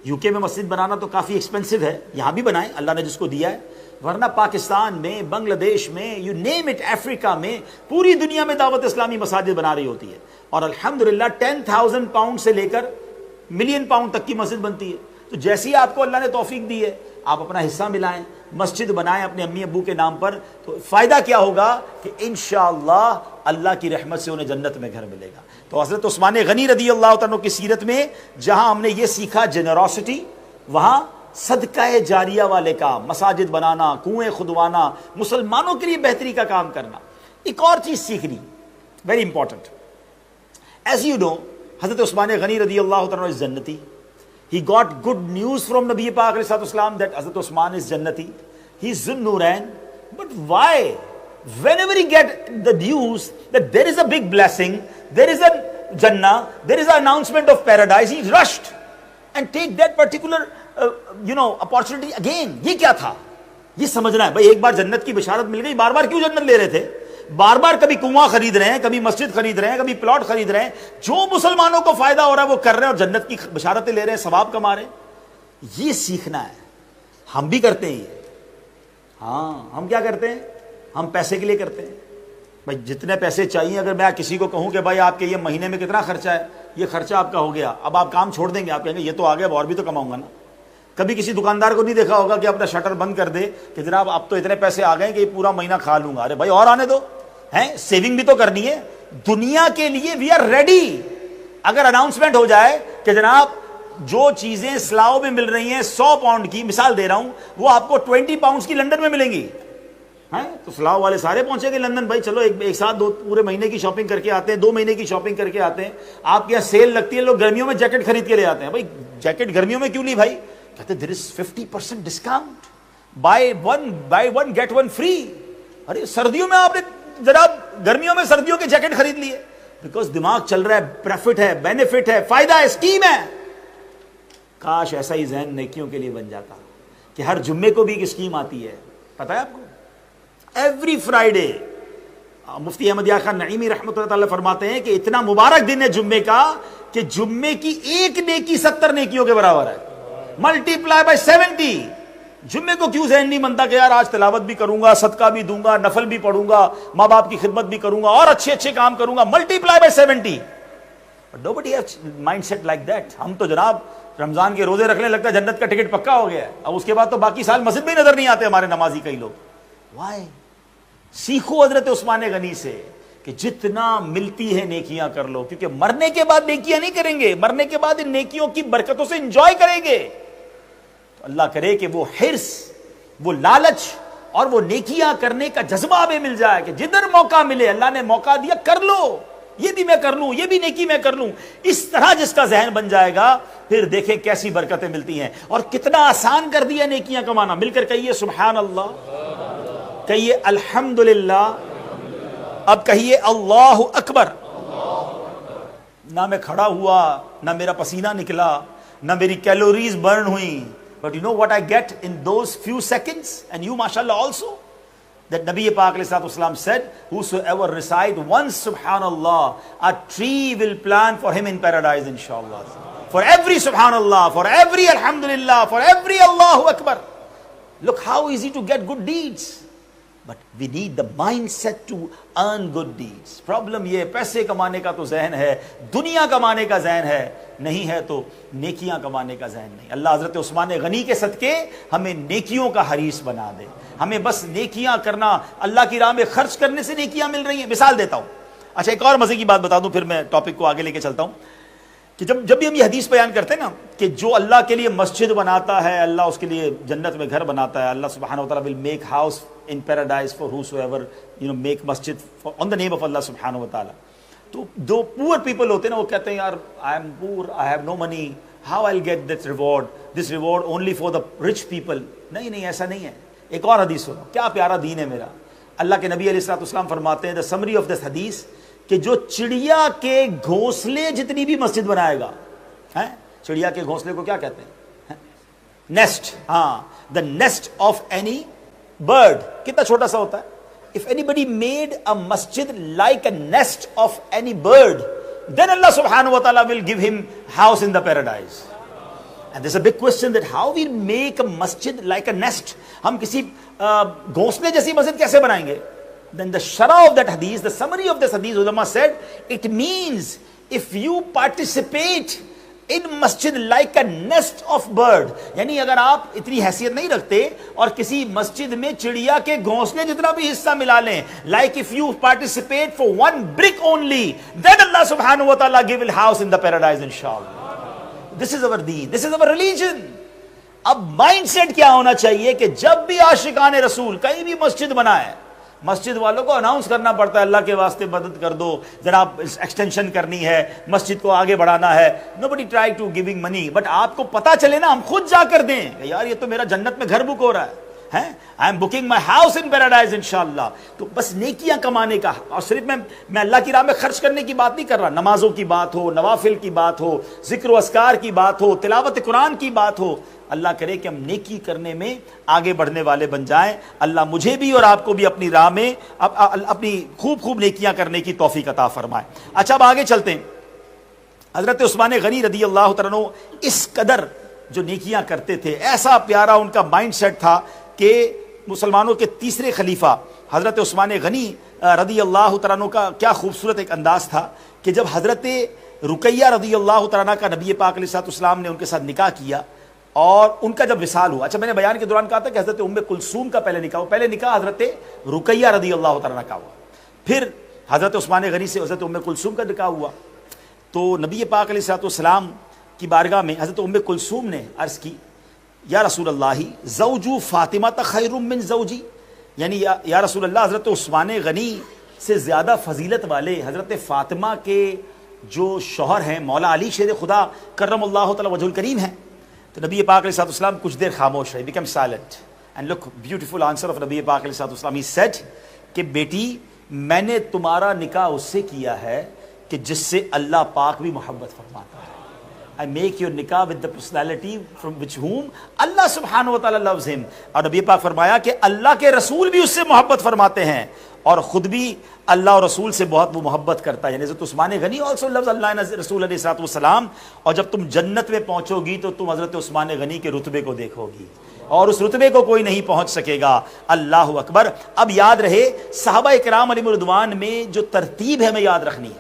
یو کے میں مسجد بنانا تو کافی ایکسپینسو ہے، یہاں بھی بنائیں اللہ نے جس کو دیا ہے. ورنہ پاکستان میں، بنگلہ دیش میں، یو نیم اٹ، افریقہ میں، پوری دنیا میں دعوت اسلامی مساجد بنا رہی ہوتی ہے. اور الحمدللہ 10,000 پاؤنڈ سے لے کر ملین پاؤنڈ تک کی مسجد بنتی ہے. تو جیسی آپ کو اللہ نے توفیق دی ہے آپ اپنا حصہ ملائیں، مسجد بنائیں اپنے امی ابو کے نام پر. تو فائدہ کیا ہوگا کہ انشاءاللہ اللہ کی رحمت سے انہیں جنت میں گھر ملے گا. تو حضرت عثمان غنی رضی اللہ تعالیٰ کی سیرت میں جہاں ہم نے یہ سیکھا جنراسٹی، وہاں صدقہ جاریہ والے کام، مساجد بنانا، کنویں کھدوانا، مسلمانوں کے لیے بہتری کا کام کرنا. ایک اور چیز سیکھنی very important. As you know حضرت عثمان غنی رضی اللہ تعالیٰ از جنتی. He got good news from Nabi Pak alayhi salatu wasalam that Hazrat Usman is Jannati. He's Zun Nurain. But why? Whenever he get the news that there is a big blessing, there is a Jannah, there is an announcement of paradise, he rushed and take that particular opportunity again. یہ کیا تھا؟ یہ سمجھنا ہے بھائی. ایک بار جنت کی بشارت مل گئی، بار بار کیوں جنت لے رہے تھے؟ بار بار کبھی کنواں خرید رہے ہیں، کبھی مسجد خرید رہے ہیں، کبھی پلاٹ خرید رہے ہیں. جو مسلمانوں کو فائدہ ہو رہا ہے وہ کر رہے ہیں اور جنت کی بشارتیں لے رہے ہیں، ثواب کما رہے ہیں. یہ سیکھنا ہے. ہم بھی کرتے ہیں یہ. ہاں ہم کیا کرتے ہیں؟ ہم پیسے کے لیے کرتے ہیں. بھائی جتنے پیسے چاہیے، اگر میں کسی کو کہوں کہ بھائی آپ کے یہ مہینے میں کتنا خرچہ ہے، یہ خرچہ آپ کا ہو گیا، اب آپ کام چھوڑ دیں گے، آپ کہیں گے یہ تو آ گیا اب اور بھی تو کماؤں گا نا. کبھی کسی دکاندار کو نہیں دیکھا ہوگا کہ اپنا شٹر بند کر دے کہ جناب اب تو اتنے پیسے آ گئے کہ یہ پورا مہینہ کھا لوں گا. ارے بھائی اور آنے دو، ہیں سیونگ بھی تو کرنی ہے. دنیا کے لیے وی آر ریڈی. اگر اناؤنسمنٹ ہو جائے کہ جناب جو چیزیں سلاؤ میں مل رہی ہیں 100 پاؤنڈ کی، مثال دے رہا ہوں، وہ آپ کو 20 پاؤنڈ کی لندن میں ملیں گی، ہیں تو سلاؤ والے سارے پہنچے گے لندن. بھائی چلو ایک ساتھ دو پورے مہینے کی شاپنگ کر کے آتے ہیں، 2 مہینے کی شاپنگ کر کے آتے ہیں. آپ کے یہاں سیل لگتی ہے، لوگ گرمیوں میں جیکٹ خرید کے لے آتے ہیں. بھائی جیکٹ گرمیوں میں کیوں لی بھائی؟ کہتے there is 50% discount, buy one get one free. ارے سردیوں میں آپ نے جناب گرمیوں میں سردیوں کے جیکٹ خرید لیے، بیکاز دماغ چل رہا ہے، پروفٹ ہے، بینیفٹ ہے، فائدہ ہے، اسکیم ہے. کاش ایسا ہی ذہن نیکیوں کے لیے بن جاتا کہ ہر جمعے کو بھی ایک اسکیم آتی ہے. پتہ ہے آپ کو ایوری فرائیڈے مفتی احمد یار خان نعیمی رحمۃ اللہ تعالی فرماتے ہیں کہ اتنا مبارک دن ہے جمعے کا کہ جمعے کی ایک نیکی 70 نیکیوں کے برابر ہے. Multi ply by 70. جمعے کو کیوں ذہن نہیں بنتا کہ یار آج تلاوت بھی کروں گا، صدقہ بھی دوں گا، نفل بھی پڑھوں گا، ماں باپ کی خدمت بھی کروں گا اور اچھے اچھے کام کروں گا. Multiply by 70. Nobody has mindset like that. ہم تو جناب رمضان کے روزے رکھنے لگتا ہے جنت کا ٹکٹ پکا ہو گیا ہے، اب اس کے بعد تو باقی سال مسجد میں نظر نہیں آتے ہمارے نمازی کئی لوگ. وائی؟ سیکھو حضرت عثمان غنی سے کہ جتنا ملتی ہے نیکیاں کر لو، کیونکہ مرنے کے بعد نیکیاں نہیں کریں گے، مرنے کے بعد ان نیکیوں کی برکتوں سے انجوائے کریں گے. اللہ کرے کہ وہ حرص، وہ لالچ اور وہ نیکیاں کرنے کا جذبہ ہمیں مل جائے کہ جدھر موقع ملے، اللہ نے موقع دیا کر لو، یہ بھی میں کر لوں، یہ بھی نیکی میں کر لوں. اس طرح جس کا ذہن بن جائے گا پھر دیکھیں کیسی برکتیں ملتی ہیں اور کتنا آسان کر دیا نیکیاں کمانا. مل کر کہیے سبحان اللہ، کہیے الحمدللہ، اب کہیے اللہ اکبر. نہ میں کھڑا ہوا، نہ میرا پسینہ نکلا، نہ میری کیلوریز برن ہوئی. But you know what I get in those few seconds? And you, mashallah, also? That Nabi Pak ﷺ said, whosoever recite once Subhanallah, a tree will plant for him in paradise, inshallah. for every subhanallah, for every alhamdulillah, for every Allahu Akbar. Look how easy to get good deeds. But we need the mindset to earn good deeds. Problem یہ پیسے کمانے کا تو ذہن ہے, دنیا کمانے کا ذہن ہے, نہیں ہے تو نیکیاں کمانے کا ذہن نہیں. اللہ حضرت عثمان غنی کے صدقے ہمیں نیکیوں کا حریص بنا دے. ہمیں بس نیکیاں کرنا, اللہ کی راہ میں خرچ کرنے سے نیکیاں مل رہی ہیں. مثال دیتا ہوں. اچھا ایک اور مزے کی بات بتا دوں, پھر میں ٹاپک کو آگے لے کے چلتا ہوں. کہ جب بھی ہم یہ حدیث بیان کرتے ہیں نا کہ جو اللہ کے لیے مسجد بناتا ہے, اللہ اس کے لیے جنت میں گھر بناتا ہے. اللہ سبحانہ و تعالیٰ will make house in paradise for whosoever make masjid on the name of Allah سبحانہ و تعالیٰ. تو دو پور پیپل ہوتے ہیں نا, وہ کہتے ہیں یار I am poor, I have no money, how I'll get this reward only for the rich people. نہیں ایسا نہیں ہے. ایک اور حدیث سنو, کیا پیارا دین ہے میرا. اللہ کے نبی علیہ السلام فرماتے ہیں, the summary of this حدیث, کہ جو چڑیا کے گھونسلے جتنی بھی مسجد بنائے گا, چڑیا کے گھونسلے کو کیا کہتے ہیں, نیسٹ. ہاں, the nest of any bird. کتنا چھوٹا سا ہوتا ہے. if anybody made a masjid like a nest of any bird, then Allah subhanahu wa ta'ala will give him house in the paradise. And there's a big question that how we make a masjid like a nest. ہم کسی گھونسلے جیسی مسجد کیسے بنائیں گے. Then the sharah of that hadith, the summary of this hadith, ulama said, it means if you participate in masjid like a nest of bird, یعنی اگر آپ اتنی حیثیت نہیں رکھتے اور کسی مسجد میں چڑیا کے گھونسلے جتنا بھی حصہ ملا لیں, like if you participate for one brick only, then Allah subhanahu wa ta'ala give a house in the paradise inshallah. This is our deen, this is our religion. اب مائنڈ سیٹ کیا ہونا چاہیے کہ جب بھی عاشقان رسول کہیں بھی مسجد بنائے, مسجد والوں کو اناؤنس کرنا پڑتا ہے, اللہ کے واسطے مدد کر دو, جناب ایکسٹینشن کرنی ہے, مسجد کو آگے بڑھانا ہے. nobody try to giving money, but آپ کو پتا چلے نا, ہم خود جا کر دیں کہ یار یہ تو میرا جنت میں گھر بک ہو رہا ہے, I am booking my house in paradise inshallah. تو بس نیکیاں کمانے کا, اور صرف میں اللہ کی راہ میں خرچ کرنے کی بات نہیں کر رہا, نمازوں کی بات ہو, نوافل کی بات ہو, ذکر و اذکار کی بات ہو, تلاوت قرآن کی بات ہو. اللہ کرے کہ ہم نیکی کرنے میں آگے بڑھنے والے بن جائیں. اللہ مجھے بھی اور آپ کو بھی اپنی راہ میں اپنی خوب نیکیاں کرنے کی توفیق عطا فرمائے. اچھا اب آگے چلتے ہیں. حضرت عثمان غنی رضی اللہ تعالیٰ عنہ اس قدر جو نیکیاں کرتے تھے, ایسا پیارا ان کا مائنڈ سیٹ تھا کہ مسلمانوں کے تیسرے خلیفہ حضرت عثمان غنی رضی اللہ تعالیٰ عنہ کا کیا خوبصورت ایک انداز تھا کہ جب حضرت رقیہ رضی اللہ تعالیٰ عنہ کا نبی پاک علیہ السلام نے ان کے ساتھ نکاح کیا اور ان کا جب وصال ہوا. اچھا میں نے بیان کے دوران کہا تھا کہ حضرت ام کلثوم کا پہلے نکاح ہوا, پہلے نکاح حضرت رقیہ رضی اللہ تعالیٰ عنہ کا ہوا, پھر حضرت عثمان غنی سے حضرت ام کلثوم کا نکاح ہوا. تو نبی پاک علیہ السلام کی بارگاہ میں حضرت ام کلثوم نے عرض کی, یا رسول اللہ زوجو فاطمہ خیر من زوجی, یعنی یا رسول اللہ حضرت عثمان غنی سے زیادہ فضیلت والے حضرت فاطمہ کے جو شوہر ہیں مولا علی شیر خدا کرم اللہ تعالی وجہ الکریم ہیں. تو نبی پاک علیہ السلام کچھ دیر خاموش رہے, became silent, and look beautiful answer of نبی پاک علیہ السلام. He said کہ بیٹی میں نے تمہارا نکاح اس سے کیا ہے کہ جس سے اللہ پاک بھی محبت فرماتا ہے. I make your nikah with the personality from which whom Allah subhanahu wa ta'ala loves him. اور نبی پاک فرمایا کہ اللہ کے رسول بھی اس سے محبت فرماتے ہیں اور خود بھی اللہ اور رسول سے بہت وہ محبت کرتا ہے. یعنی حضرت عثمان غنی also loves اللہ and رسول علیہ السلام. اور جب تم جنت میں پہنچو گی تو تم حضرت عثمان غنی کے رتبے کو دیکھو گی اور اس رتبے کو کوئی نہیں پہنچ سکے گا. اللہ اکبر. اب یاد رہے صحابہ اکرام علیہم الرضوان میں جو ترتیب ہے ہمیں یاد رکھنی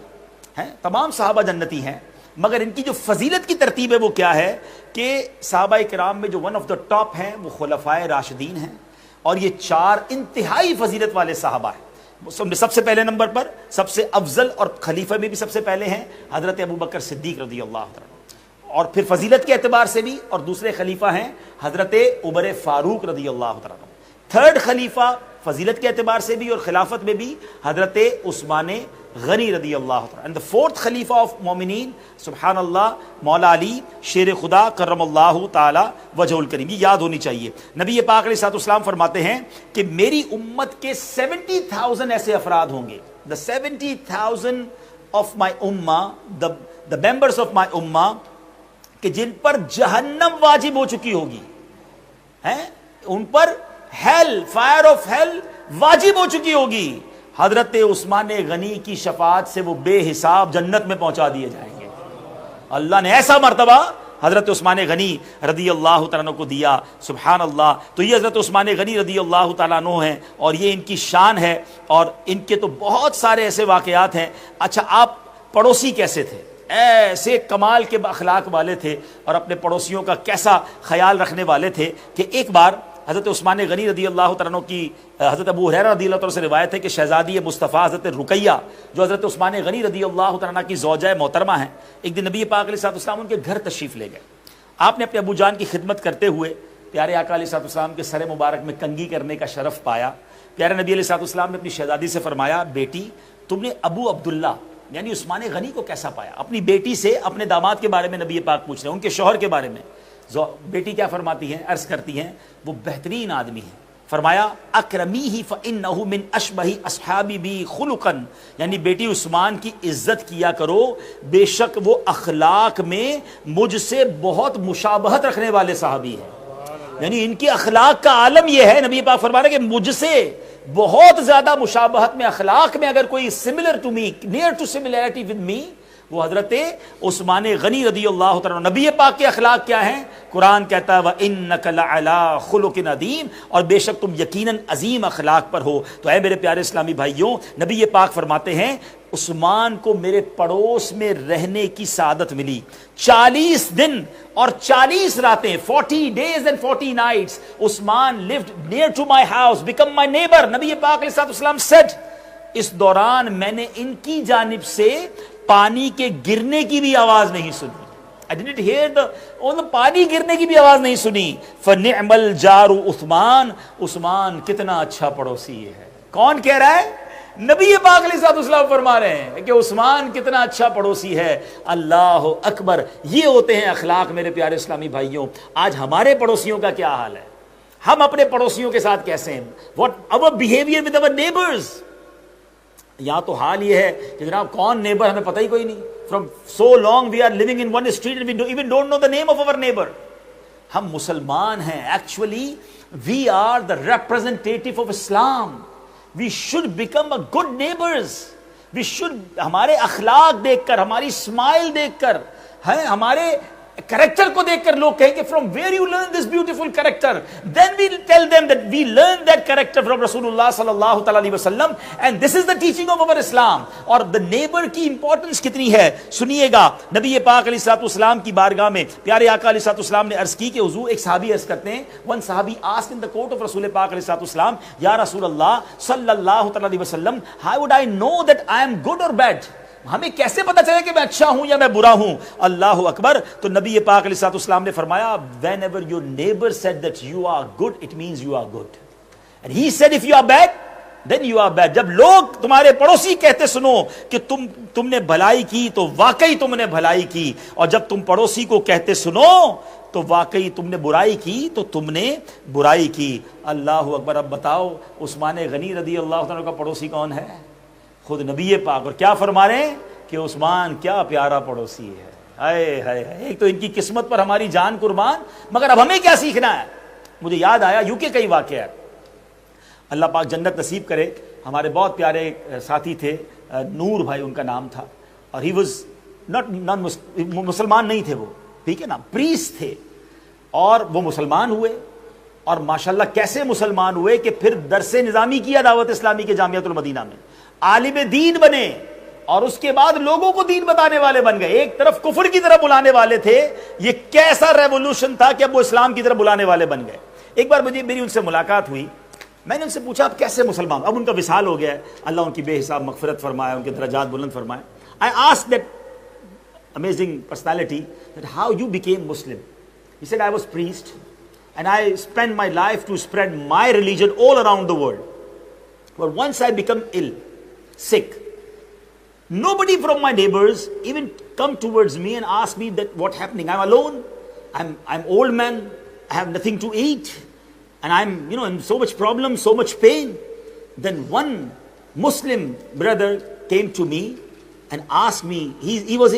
ہے. تمام صحابہ جنتی ہیں مگر ان کی جو فضیلت کی ترتیب ہے وہ کیا ہے کہ صحابہ کرام میں جو ون آف دا ٹاپ ہیں وہ خلفائے راشدین ہیں, اور یہ چار انتہائی فضیلت والے صحابہ ہیں. سب سے پہلے نمبر پر سب سے افضل اور خلیفہ میں بھی سب سے پہلے ہیں حضرت ابوبکر صدیق رضی اللہ عنہ, اور پھر فضیلت کے اعتبار سے بھی اور دوسرے خلیفہ ہیں حضرت عمر فاروق رضی اللہ عنہ. تھرڈ خلیفہ فضیلت کے اعتبار سے بھی اور خلافت میں بھی حضرت عثمان غنی رضی اللہ عنہ. اینڈ the fourth خلیفہ آف مومنین سبحان اللہ مولا علی شیر خدا کرم اللہ تعالی وجہ الکریم. یہ یاد ہونی چاہیے. نبی پاک علیہ السلام فرماتے ہیں کہ میری امت کے 70,000 ایسے افراد ہوں گے. the 70,000 of my ummah, the members of my ummah, کہ جن پر جہنم واجب ہو چکی ہوگی, ان پر hell, fire of hell واجب ہو چکی ہوگی. حضرت عثمان غنی کی شفاعت سے وہ بے حساب جنت میں پہنچا دیے جائیں گے. اللہ نے ایسا مرتبہ حضرت عثمان غنی رضی اللہ تعالیٰ عنہ کو دیا. سبحان اللہ. تو یہ حضرت عثمان غنی رضی اللہ تعالیٰ عنہ ہیں اور یہ ان کی شان ہے, اور ان کے تو بہت سارے ایسے واقعات ہیں. اچھا, آپ پڑوسی کیسے تھے؟ ایسے کمال کے اخلاق والے تھے اور اپنے پڑوسیوں کا کیسا خیال رکھنے والے تھے کہ ایک بار حضرت عثمان غنی رضی اللہ تعالیٰ عنہ کی حضرت ابو ہریرہ رضی اللہ تعالیٰ سے روایت ہے کہ شہزادی مصطفیٰ حضرت رقیہ جو حضرت عثمان غنی رضی اللہ تعالیٰ عنہ کی زوجہ محترمہ ہیں, ایک دن نبی پاک علیہ الصلوۃ والسلام ان کے گھر تشریف لے گئے. آپ نے اپنے ابو جان کی خدمت کرتے ہوئے پیارے آقا علیہ الصلوۃ والسلام کے سر مبارک میں کنگھی کرنے کا شرف پایا. پیارے نبی علیہ الصلوۃ والسلام نے اپنی شہزادی سے فرمایا, بیٹی تم نے ابو عبداللہ یعنی عثمان غنی کو کیسا پایا؟ اپنی بیٹی سے اپنے داماد کے بارے میں نبی پاک پوچھ رہے ہیں, ان کے شوہر کے بارے میں. بیٹی کیا فرماتی ہیں, عرض کرتی ہیں وہ بہترین آدمی ہیں. فرمایا اکرمیہ فانہ من اشبہ اصحابی بی خلقا, یعنی بیٹی عثمان کی عزت کیا کرو, بے شک وہ اخلاق میں مجھ سے بہت مشابہت رکھنے والے صحابی ہیں. یعنی ان کی اخلاق کا عالم یہ ہے, نبی پاک فرما رہے ہیں کہ مجھ سے بہت زیادہ مشابہت میں, اخلاق میں اگر کوئی similar to me, near to similarity with me, وہ حضرت عثمان غنی رضی اللہ تعالیٰ. نبی پاک کے اخلاق کیا ہیں؟ قرآن کہتا ہے وَإِنَّكَ لَعَلَىٰ خُلُقٍ عَظِيمٍ, اور بے شک تم یقیناً عظیم اخلاق پر ہو. تو اے میرے پیارے اسلامی بھائیوں, نبی پاک فرماتے ہیں عثمان کو میرے پڑوس میں رہنے کی سعادت ملی. 40 دن اور 40 راتیں, 40 days and 40 nights, Usman lived near to my house, become my neighbor. نبی پاک علیہ الصلوۃ والسلام said, اس دوران میں نے ان کی جانب سے پانی کے گرنے کی بھی آواز نہیں سنی. I didn't hear the پانی گرنے کی بھی آواز نہیں سنی. فَنِعْمَ الْجَارُ عثمان, عثمان کتنا اچھا پڑوسی ہے. کون کہہ رہا ہے؟ نبی پاک علیہ الصلوۃ والسلام فرما رہے ہیں کہ عثمان کتنا اچھا پڑوسی ہے. اللہ اکبر. یہ ہوتے ہیں اخلاق میرے پیارے اسلامی بھائیوں. آج ہمارے پڑوسیوں کا کیا حال ہے؟ ہم اپنے پڑوسیوں کے ساتھ کیسے ہیں؟ What our behavior with our neighbors. یہاں تو حال یہ ہے کہ جناب کون نیبر ہمیں پتہ ہی کوئی نہیں. From so long we are living in one street and we even don't know the name of our neighbor. ہم مسلمان ہیں. Actually we are the representative of Islam. We should become a good neighbors. We should, ہمارے اخلاق دیکھ کر, ہماری smile دیکھ کر, ہمارے کریکٹر کو دیکھ کر لوگ کہیں کہ from where you learn this beautiful character, then we tell them that we learn that character from Rasulullah sallallahu alaihi wasallam and this is the teaching of our Islam. اور the neighbor کی importance کتنی ہے سنیے گا. نبی پاک علیہ الصلوۃ والسلام کی بارگاہ میں پیارے آقا علیہ الصلوۃ والسلام نے عرض کی کہ حضور, ایک صحابی عرض کرتے ہیں, one صحابی asked in the court of رسول پاک علیہ الصلوۃ والسلام, یا رسول اللہ صلی اللہ علیہ وسلم, how would I know that I am good or bad? ہمیں کیسے پتا چلے کہ میں اچھا ہوں یا میں برا ہوں؟ اللہ اکبر. تو نبی پاک علیہ الصلوۃ والسلام نے فرمایا, whenever your neighbor said that you are good, it means you are good, and he said if you are bad, then you are bad. جب لوگ تمہارے پڑوسی کہتے سنو کہ تم نے بھلائی کی تو واقعی تم نے بھلائی کی, اور جب تم پڑوسی کو کہتے سنو تو واقعی تم نے برائی کی تو تم نے برائی کی. اللہ اکبر. اب بتاؤ عثمان غنی رضی اللہ عنہ کا پڑوسی کون ہے؟ خود نبی پاک. اور کیا فرما رہے ہیں کہ عثمان کیا پیارا پڑوسی ہے. ہائے ہائے, ایک تو ان کی قسمت پر ہماری جان قربان. مگر اب ہمیں کیا سیکھنا ہے؟ مجھے یاد آیا یو کے کا ہی واقعہ ہے. اللہ پاک جنت نصیب کرے. ہمارے بہت پیارے ساتھی تھے, نور بھائی ان کا نام تھا, اور ہی واز ناٹ مسلمان نہیں تھے وہ, ٹھیک ہے نا, پریسٹ تھے, اور وہ مسلمان ہوئے. اور ماشاءاللہ کیسے مسلمان ہوئے کہ پھر درس نظامی کیا دعوت اسلامی کے جامعۃ المدینہ میں, عالم دین بنے, اور اس کے بعد لوگوں کو دین بتانے والے بن گئے. ایک طرف کفر کی طرف بلانے والے تھے, یہ کیسا ریولوشن تھا کہ اب وہ اسلام کی طرف بلانے والے بن گئے. ایک بار میری ان سے ملاقات ہوئی, میں نے ان سے پوچھا آپ کیسے مسلمان؟ اب ان کا وصال ہو گیا ہے, اللہ ان کی بے حساب مغفرت فرمائے, ان کے درجات بلند فرمائے. I asked that amazing personality that how you became Muslim. He said I was priest and I spent my life to spread my religion all around the world. But once I become ill, sick, nobody from my neighbors even come towards me and ask me that what happening. I'm alone, I'm old man, I have nothing to eat, and I'm in so much problem, so much pain. Then one Muslim brother came to me and asked me, he was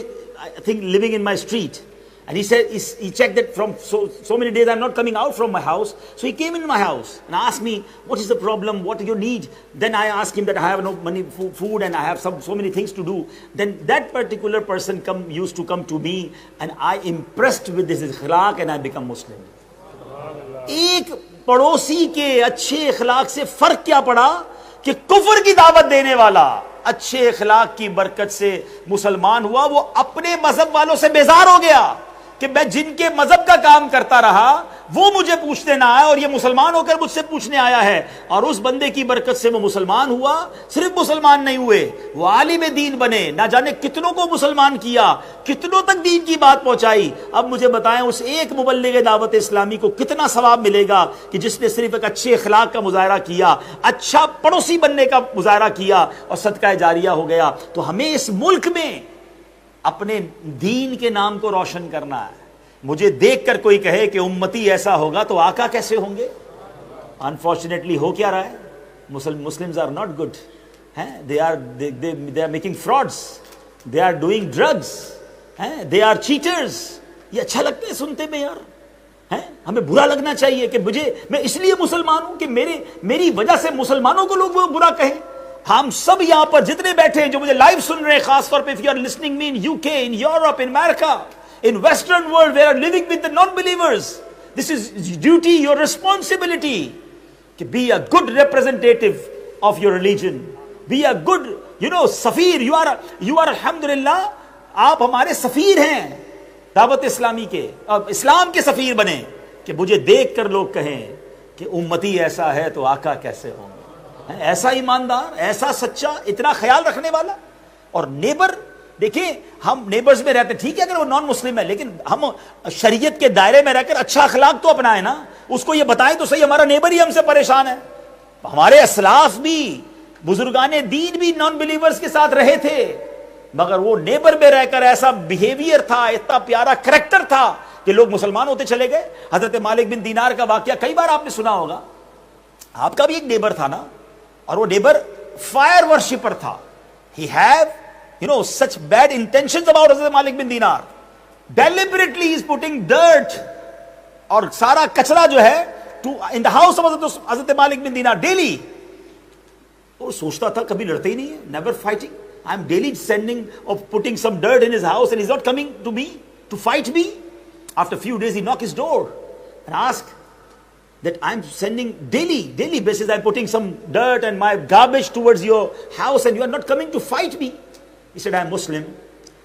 I think living in my street, And he said, he checked that from so many days I'm not coming out from my house. So he came in my house and asked me, what is the problem? What do you need? Then I asked him that I have no money, food, and I have so many things to do. Then that particular person used to come to me, and I impressed with his akhlaq, and I become Muslim. ایک پڑوسی کے اچھے اخلاق سے فرق کیا پڑا کہ کفر کی دعوت دینے والا اچھے اخلاق کی برکت سے مسلمان ہوا، وہ اپنے مذہب والوں سے بیزار ہو گیا کہ میں جن کے مذہب کا کام کرتا رہا وہ مجھے پوچھنے نہ آیا، اور یہ مسلمان ہو کر مجھ سے پوچھنے آیا ہے. اور اس بندے کی برکت سے وہ مسلمان ہوا. صرف مسلمان نہیں ہوئے، وہ عالم دین بنے. نہ جانے کتنوں کو مسلمان کیا، کتنوں تک دین کی بات پہنچائی. اب مجھے بتائیں اس ایک مبلغ دعوت اسلامی کو کتنا ثواب ملے گا کہ جس نے صرف ایک اچھے اخلاق کا مظاہرہ کیا، اچھا پڑوسی بننے کا مظاہرہ کیا، اور صدقہ جاریہ ہو گیا. تو ہمیں اس ملک میں اپنے دین کے نام کو روشن کرنا ہے. مجھے دیکھ کر کوئی کہے کہ امتی ایسا ہوگا تو آقا کیسے ہوں گے؟ انفارچونیٹلی ہو کیا رہا ہے؟ Muslims are not good. they are making frauds, they are doing drugs, they are cheaters. یہ اچھا لگتا ہے سنتے میں یار؟ ہمیں برا لگنا چاہیے کہ میں اس لیے مسلمان ہوں کہ میری وجہ سے مسلمانوں کو لوگ برا کہیں. ہم سب یہاں پر جتنے بیٹھے ہیں جو مجھے لائیو سن رہے ہیں، خاص طور پہ if you are listening me in UK, in Europe, in America, in Western world where are living with the non-believers, this is your duty, your responsibility to be a good representative of your religion, be a good, سفیر. you are alhamdulillah آپ ہمارے سفیر ہیں دعوت اسلامی کے، اسلام کے سفیر بنے کہ مجھے دیکھ کر لوگ کہیں کہ امتی ایسا ہے تو آقا کیسے ہوں گے. ایسا ایماندار، ایسا سچا، اتنا خیال رکھنے والا. اور نیبر دیکھیں، ہم نیبرز میں رہتے ہیں، ٹھیک ہے اگر وہ نان مسلم ہے، لیکن ہم شریعت کے دائرے میں رہ کر اچھا اخلاق تو اپنائیں نا. اس کو یہ بتائیں تو صحیح ہمارا نیبر ہی ہم سے پریشان ہے. ہمارے اسلاف بھی، بزرگان دین بھی نان بلیورز کے ساتھ رہے تھے، مگر وہ نیبر میں رہ کر ایسا بیہیویئر تھا، اتنا پیارا کریکٹر تھا کہ لوگ مسلمان ہوتے چلے گئے. حضرت مالک بن دینار کا واقعہ کئی بار آپ نے سنا ہوگا. آپ کا بھی ایک نیبر تھا نا، اور وہ نیبر فائر ورشپر تھا. He have such bad intentions about Hazrat Malik bin Dinar. Deliberately he is putting dirt اور سارا کچرا جو ہے in the house of Hazrat Malik bin Dinar daily. وہ سوچتا تھا کبھی لڑتے ہی نہیں ہے, never fighting. I am daily sending or putting some dirt in his house and he's not coming to me to fight me. After a few days he knocked his door and asked that I'm sending daily basis, I'm putting some dirt and my garbage towards your house and you are not coming to fight me. He said, I am Muslim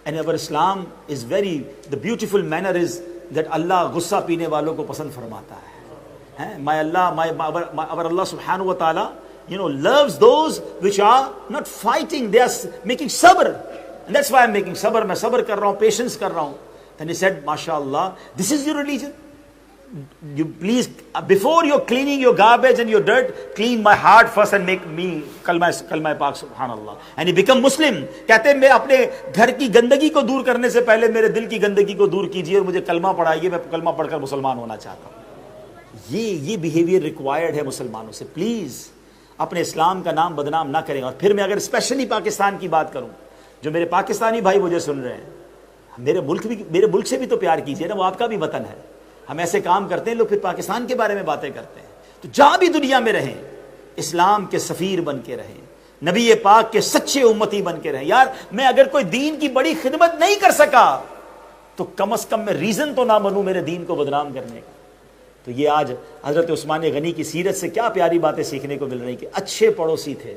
and our Islam is the beautiful manner is that Allah gussa peene walon ko pasand farmata hai. Our Allah subhanahu wa ta'ala, loves those which are not fighting, they are making sabr. And that's why I'm making sabr, main sabr kar raha hu, patience kar raha hu. Then he said, MashaAllah, this is your religion. You please, before you're cleaning your garbage and your dirt, clean my heart first and make me kalma pak subhanallah. And he become Muslim. کہتے ہیں میں اپنے گھر کی گندگی کو دور کرنے سے پہلے میرے دل کی گندگی کو دور کیجئے اور مجھے کلمہ پڑھائیے, میں کلمہ پڑھ کر مسلمان ہونا چاہتا ہوں. یہ بیہیویئر ریکوائرڈ ہے مسلمانوں سے. پلیز اپنے اسلام کا نام بدنام نہ کریں. اور پھر میں اگر اسپیشلی پاکستان کی بات کروں, جو میرے پاکستانی بھائی مجھے سن رہے ہیں, میرے ملک سے بھی تو پیار کیجئے نا, وہ آپ کا بھی وطن ہے. ہم ایسے کام کرتے ہیں لوگ پھر پاکستان کے بارے میں باتیں کرتے ہیں. تو جہاں بھی دنیا میں رہیں, اسلام کے سفیر بن کے رہیں, نبی پاک کے سچے امتی بن کے رہیں. یار میں اگر کوئی دین کی بڑی خدمت نہیں کر سکا تو کم از کم میں ریزن تو نہ بنوں میرے دین کو بدنام کرنے کا. تو یہ آج حضرت عثمان غنی کی سیرت سے کیا پیاری باتیں سیکھنے کو مل رہی کہ اچھے پڑوسی تھے.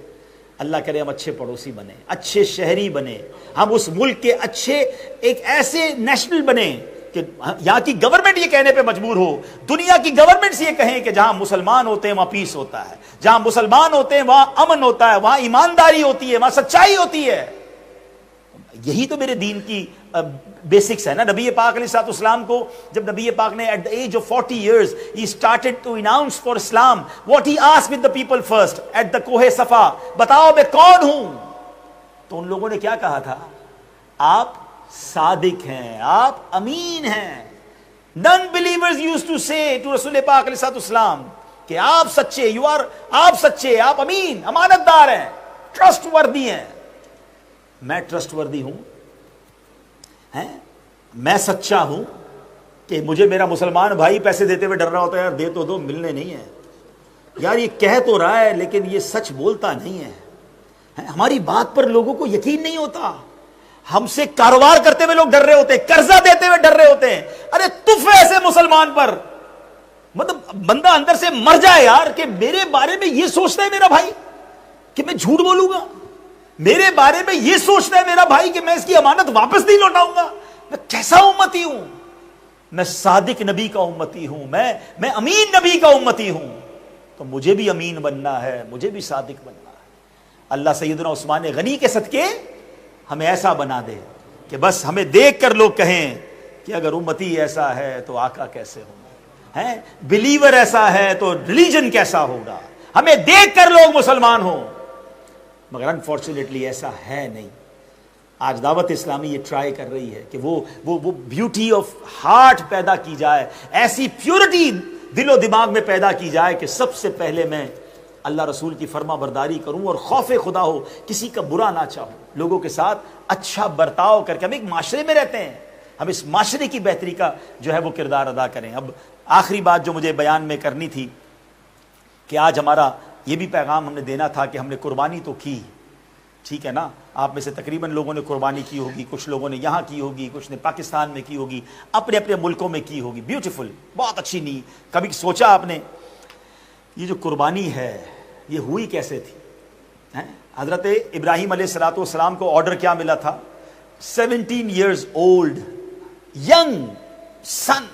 اللہ کرے ہم اچھے پڑوسی بنے, اچھے شہری بنے, ہم اس ملک کے اچھے ایک ایسے نیشنل بنے کہ یہاں کی گورنمنٹ یہ کہنے پہ مجبور ہو, دنیا کی گورنمنٹس یہ کہیں کہ جہاں مسلمان ہوتے ہیں وہاں پیس ہوتا ہے, جہاں مسلمان ہوتے ہیں وہاں امن ہوتا ہے, وہاں ایمانداری ہوتی ہے, وہاں سچائی ہوتی ہے. یہی تو میرے دین کی بیسکس ہے نا. نبی پاک علیہ الصلوۃ والسلام کو جب نبی پاک نے at the age of 40 years he started to announce for Islam, what he asked with the people first at the کوہ صفا, بتاؤ میں کون ہوں. تو ان لوگوں نے کیا کہا تھا, آپ صادق ہیں, آپ امین ہیں. نن بلیورز یوزڈ ٹو سے ٹو رسول پاک علیہ الصلوۃ والسلام کہ آپ سچے, آپ سچے, آپ امین, امانت دار ہیں, ٹرسٹ وردی ہیں. میں ٹرسٹ وردی ہوں, میں سچا ہوں, کہ مجھے میرا مسلمان بھائی پیسے دیتے ہوئے ڈر رہا ہوتا ہے، یار دے تو دو، ملنے نہیں ہے، یار یہ کہہ تو رہا ہے لیکن یہ سچ بولتا نہیں ہے، ہماری بات پر لوگوں کو یقین نہیں ہوتا، ہم سے کاروبار کرتے ہوئے لوگ ڈر رہے ہوتے ہیں، قرضہ دیتے ہوئے ڈر رہے ہوتے ہیں، ارے تف ایسے مسلمان پر، مطلب بندہ اندر سے مر جائے یار کہ میرے بارے میں یہ سوچتا ہے میرا بھائی کہ میں جھوٹ بولوں گا، میرے بارے میں یہ سوچتا ہے میرا بھائی کہ میں اس کی امانت واپس نہیں لوٹاؤں گا، میں کیسا امتی ہوں، میں صادق نبی کا امتی ہوں، میں امین نبی کا امتی ہوں، تو مجھے بھی امین بننا ہے، مجھے بھی صادق بننا ہے۔ اللہ سیدنا عثمان غنی کے صدقے ہمیں ایسا بنا دے کہ بس ہمیں دیکھ کر لوگ کہیں کہ اگر امتی ایسا ہے تو آقا کیسے ہوگا، ہیں بلیور ایسا ہے تو ریلیجن کیسا ہوگا، ہمیں دیکھ کر لوگ مسلمان ہوں، مگر انفارچونیٹلی ایسا ہے نہیں۔ آج دعوت اسلامی یہ ٹرائی کر رہی ہے کہ وہ بیوٹی آف ہارٹ پیدا کی جائے، ایسی پیورٹی دل و دماغ میں پیدا کی جائے کہ سب سے پہلے میں اللہ رسول کی فرما برداری کروں اور خوف خدا ہو، کسی کا برا نہ چاہوں، لوگوں کے ساتھ اچھا برتاؤ کر کے، ہم ایک معاشرے میں رہتے ہیں، ہم اس معاشرے کی بہتری کا جو ہے وہ کردار ادا کریں۔ اب آخری بات جو مجھے بیان میں کرنی تھی کہ آج ہمارا یہ بھی پیغام ہم نے دینا تھا کہ ہم نے قربانی تو کی، ٹھیک ہے نا، آپ میں سے تقریباً لوگوں نے قربانی کی ہوگی، کچھ لوگوں نے یہاں کی ہوگی، کچھ نے پاکستان میں کی ہوگی، اپنے اپنے ملکوں میں کی ہوگی، بیوٹیفل، بہت اچھی نیت۔ کبھی سوچا آپ نے یہ جو قربانی ہے یہ ہوئی کیسے تھی؟ حضرت ابراہیم علیہ السلام کو آرڈر کیا ملا تھا؟ 17 ایئرز اولڈ ینگ سن،